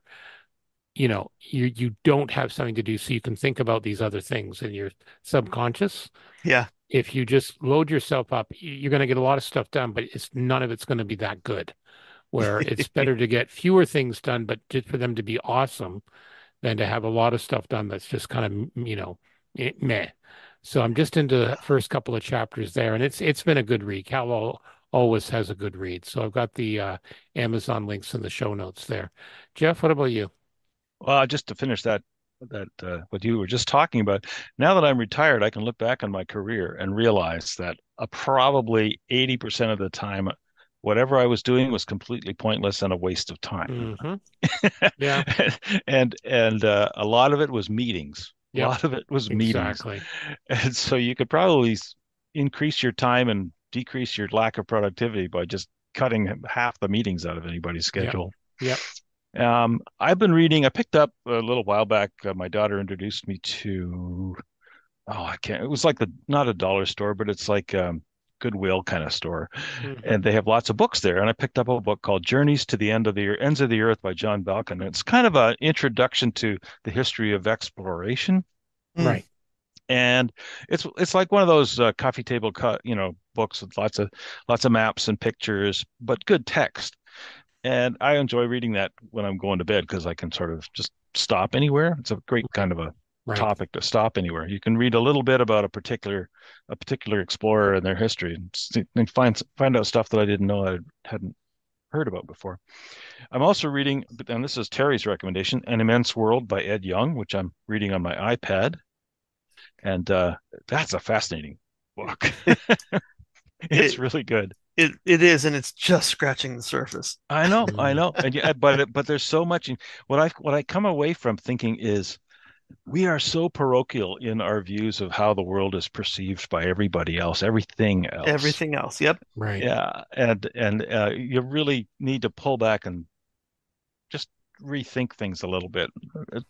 don't have something to do so you can think about these other things in your subconscious. Yeah. If you just load yourself up, you're going to get a lot of stuff done, but none of it's going to be that good. Where it's better to get fewer things done, but just for them to be awesome than to have a lot of stuff done that's just kind of, meh. So I'm just into the first couple of chapters there, and it's been a good read. Cal always has a good read. So I've got the Amazon links in the show notes there. Jeff, what about you? Well, just to finish that what you were just talking about, now that I'm retired, I can look back on my career and realize that probably 80% of the time, whatever I was doing was completely pointless and a waste of time. Mm-hmm. Yeah. And a lot of it was meetings. A Yep. lot of it was meetings. Exactly. And so you could probably increase your time and decrease your lack of productivity by just cutting half the meetings out of anybody's schedule. Yep. I've been reading, I picked up a little while back, my daughter introduced me to, it was like not a dollar store, but it's like Goodwill kind of store. Mm-hmm. And they have lots of books there. And I picked up a book called Journeys to the Ends of the Earth by John Balkin. It's kind of an introduction to the history of exploration. Right. And it's like one of those coffee table books with lots of maps and pictures, but good text. And I enjoy reading that when I'm going to bed because I can sort of just stop anywhere. It's a great kind of a topic to stop anywhere. You can read a little bit about a particular explorer and their history and find out stuff that I didn't know I hadn't heard about before. I'm also reading, and this is Terry's recommendation, An Immense World by Ed Young, which I'm reading on my iPad. And that's a fascinating book. It's really good. It is, and it's just scratching the surface. I know, and yeah, but there's so much. What I come away from thinking is, we are so parochial in our views of how the world is perceived by everybody else, everything else. Yep. Right. Yeah, and you really need to pull back and just rethink things a little bit.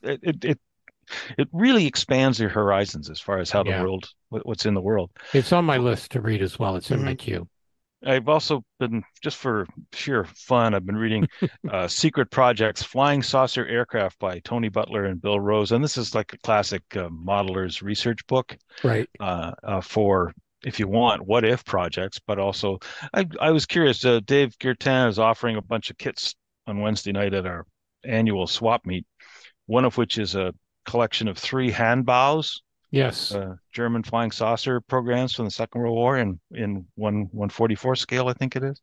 It really expands your horizons as far as how the world, what's in the world. It's on my list to read as well. It's in my queue. I've also been, just for sheer fun, I've been reading Secret Projects, Flying Saucer Aircraft by Tony Butler and Bill Rose. And this is like a classic modeler's research book. Right. For, if you want, what if projects, but also I was curious, Dave Guertin is offering a bunch of kits on Wednesday night at our annual swap meet, one of which is a collection of 3 handbaus. Yes. German flying saucer programs from the Second World War in 1/144 scale, I think it is.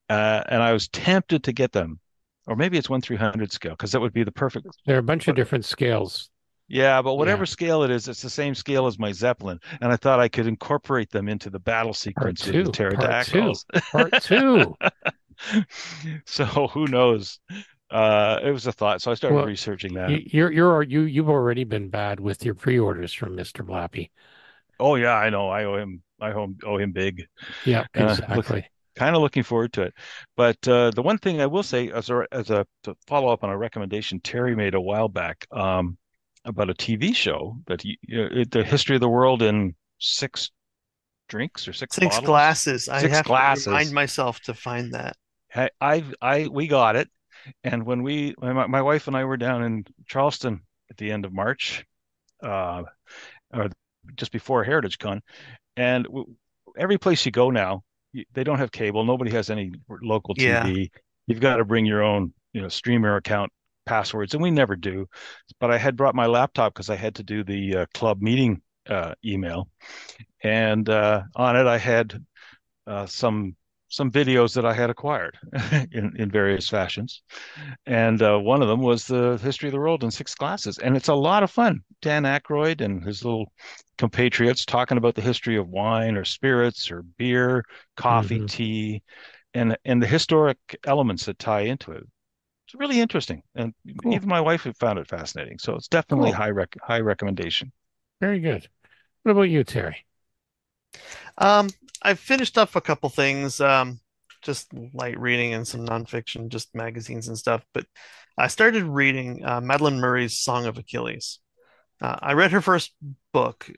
And I was tempted to get them. or maybe it's 1/300 scale, because that would be the perfect. There are a bunch of different scales. Yeah, but whatever Yeah. scale it is, it's the same scale as my Zeppelin, and I thought I could incorporate them into the battle Part sequence with the two. Part two. pterodactyls. Part two. So who knows? It was a thought, so I started Well, researching that. you've already been bad with your pre-orders from Mr. Blappy. Oh yeah, I know. I owe him. Owe him big. Yeah, Look, exactly. kind of looking forward to it. But the one thing I will say, as a to follow up on a recommendation Terry made a while back, about a TV show that the history of the world in six drinks or six Six bottles, glasses. I six have to remind glasses. myself to find that. We got it, and when my wife and I were down in Charleston at the end of March, uh, or just before HeritageCon, and every place you go now, they don't have cable. Nobody has any local Yeah. TV. You've got to bring your own, streamer account passwords, and we never do. But I had brought my laptop because I had to do the club meeting email, and on it I had some videos that I had acquired in various fashions, and one of them was the history of the world in six glasses, and it's a lot of fun. Dan Aykroyd and his little compatriots talking about the history of wine or spirits or beer, coffee, Hmm. tea, and the historic elements that tie into it. It's really interesting, and Cool. even my wife had found it fascinating. So it's definitely Cool. high recommendation. Very good. What about you, Terry? I've finished up a couple things, just light reading and some nonfiction, just magazines and stuff. But I started reading Madeline Murray's Song of Achilles. I read her first book,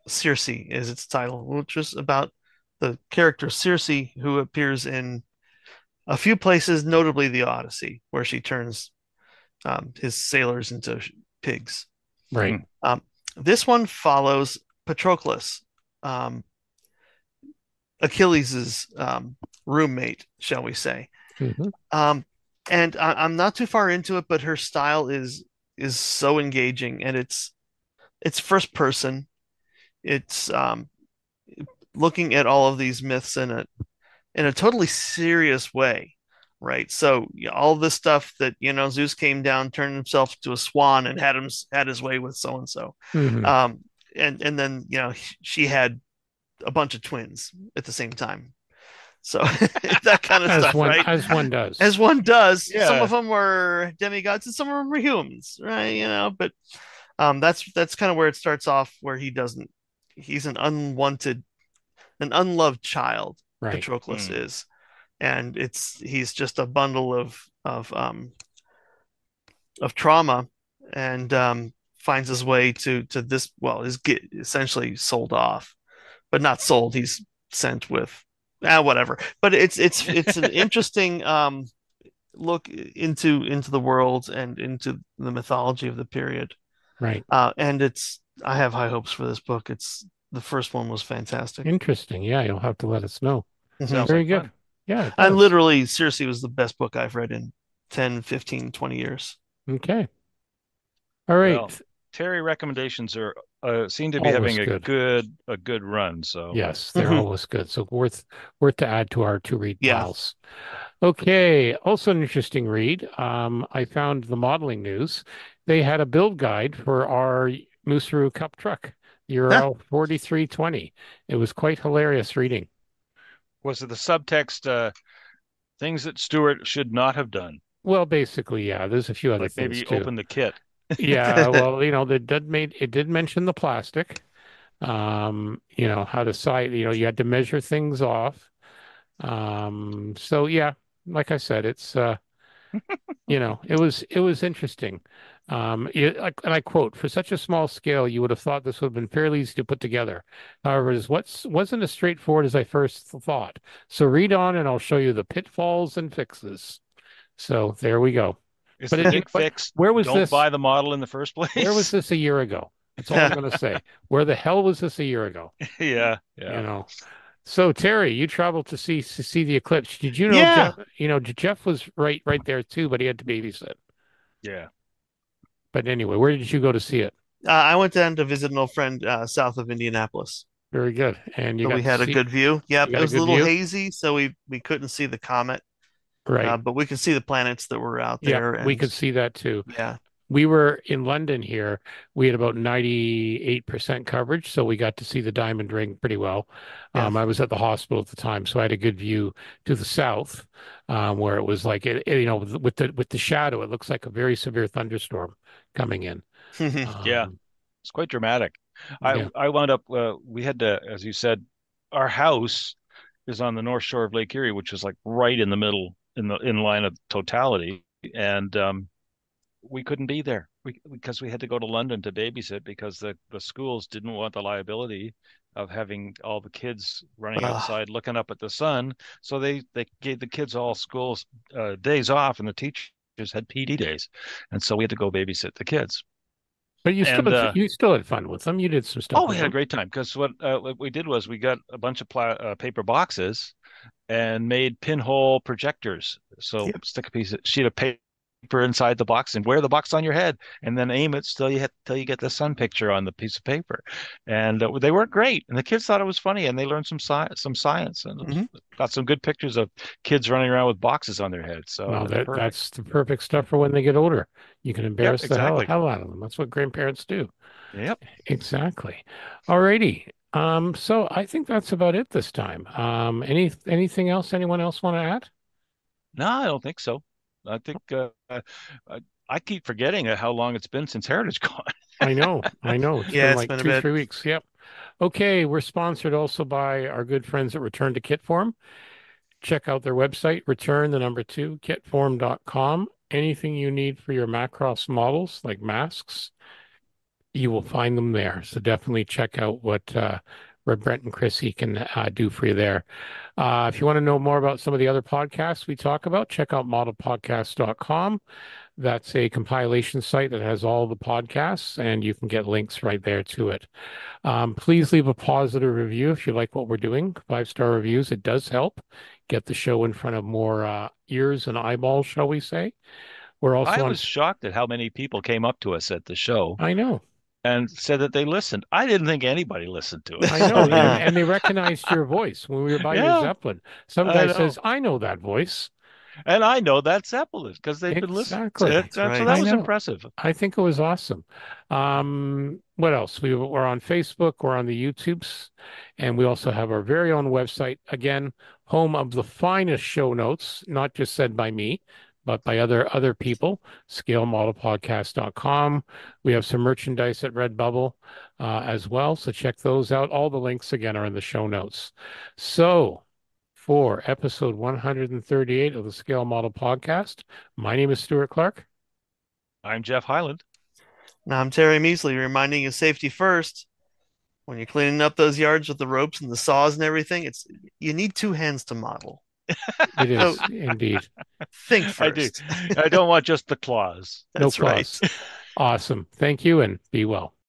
Circe is its title, which was about the character Circe, who appears in a few places, notably the Odyssey, where she turns his sailors into pigs. Right. This one follows Patroclus, um, Achilles's roommate, shall we say. Hmm. And I'm not too far into it, but her style is so engaging, and it's first person. It's looking at all of these myths in a totally serious way, right? So all this stuff that Zeus came down, turned himself to a swan, and had his way with so and so, Hmm. and then she had a bunch of twins at the same time. So that kind of stuff, right? As one does. As one does. Yeah. Some of them were demigods and some of them were humans, right? But that's kind of where it starts off, where he's an unloved child, Right. Patroclus is. And he's just a bundle of trauma, and finds his way to this. Well, is essentially sold off, but not sold. He's sent with whatever. But it's an interesting look into the world and into the mythology of the period. Right. And I have high hopes for this book. The first one was fantastic. Interesting. Yeah, you'll have to let us know. Sounds Very like good. fun. Yeah, it And does. literally, seriously, was the best book I've read in 10, 15, 20 years. Okay. All right. Well, Terry recommendations are seem to be Always having good. a good run. So Yes, they're always good. So worth to add to our to read Yeah. piles. Okay. Also an interesting read. I found the modeling news. They had a build guide for our Musaru Cup truck, Euro 4320. It was quite hilarious reading. was it the subtext things that Stewart should not have done? Well, basically, yeah. There's a few other Like things maybe too. open the kit. Yeah, well, it did mention the plastic. How to sight, you had to measure things off. So yeah, like I said, it's it was interesting. And I quote, for such a small scale, you would have thought this would have been fairly easy to put together. However, it wasn't as straightforward as I first thought. So read on and I'll show you the pitfalls and fixes. So there we go. Is But the big fix? Where was Don't this? buy the model in the first place. Where was this a year ago? That's all I'm going to say. Where the hell was this a year ago? Yeah. So Terry, you traveled to see the eclipse. Did you know Yeah. Jeff was right there too, but he had to babysit. Yeah. But anyway, where did you go to see it? I went down to visit an old friend south of Indianapolis. Very good. And So we had a good view. Yep, You got it a was a good little view? hazy, so we couldn't see the comet. Right. But we could see the planets that were out Yeah, there, we and could see that too. yeah, We were in London here. We had about 98% coverage, so we got to see the diamond ring pretty well. yeah. I was at the hospital at the time, so I had a good view to the south, where it was like with the shadow, it looks like a very severe thunderstorm coming in. Yeah, Um, it's quite dramatic. yeah. I wound up we had to, as you said, our house is on the north shore of Lake Erie, which is like right in the middle in line of totality, and we couldn't be there because we had to go to London to babysit because the schools didn't want the liability of having all the kids running Ugh. outside looking up at the sun. So they gave the kids all schools days off, and the teachers had PD days, and so we had to go babysit the kids. But And you still had fun with them. You did some stuff oh, we with had a them. great time because what we did was we got a bunch of paper boxes and made pinhole projectors. So Yep. stick a sheet of paper inside the box and wear the box on your head, and then aim it till you get the sun picture on the piece of paper. And they weren't great, and the kids thought it was funny, and they learned some science, and Hmm. got some good pictures of kids running around with boxes on their heads. So Well, it was perfect. that's the perfect stuff for when they get older. You can Yep, embarrass the exactly. hell out of them. That's what grandparents do. Yep. Exactly. Alrighty. So I think that's about it this time. Anything else anyone else want to add? No, I don't think so. I think I keep forgetting how long it's been since HeritageCon. I know. It's Yeah, been it's like been a two, bit. 3 weeks. Yep. Okay, we're sponsored also by our good friends at Return to Kitform. Check out their website, return the number two, kitform.com. Anything you need for your Macross models, like masks, you will find them there. So definitely check out what Brent and Chrissy can do for you there. If you want to know more about some of the other podcasts we talk about, check out modelpodcast.com. That's a compilation site that has all the podcasts, and you can get links right there to it. Please leave a positive review if you like what we're doing. 5-star reviews, it does help get the show in front of more ears and eyeballs, shall we say. We're I also on, was shocked at how many people came up to us at the show I know. and said that they listened. I didn't think anybody listened to I us. know, and they recognized your voice when we were by your Yeah, Zeppelin. Some I guy says, know. "I know that voice." And I know that Zeppelin because they've been listening to Exactly. it. That's So right. that I was know. impressive. I think it was awesome. What else? We're on Facebook, we're on the YouTubes, and we also have our very own website. Again, home of the finest show notes, not just said by me, but by other people, scalemodelpodcast.com. We have some merchandise at Redbubble as well, so check those out. All the links again are in the show notes. So for episode 138 of the Scale Model Podcast, my name is Stuart Clark. I'm Jeff Highland. Now I'm Terry Measley, reminding you safety first. When you're cleaning up those yards with the ropes and the saws and everything, it's you need two hands to model. It So is indeed. think I do. first. I don't want just the claws. No That's right. clause. Awesome. Thank you and be well.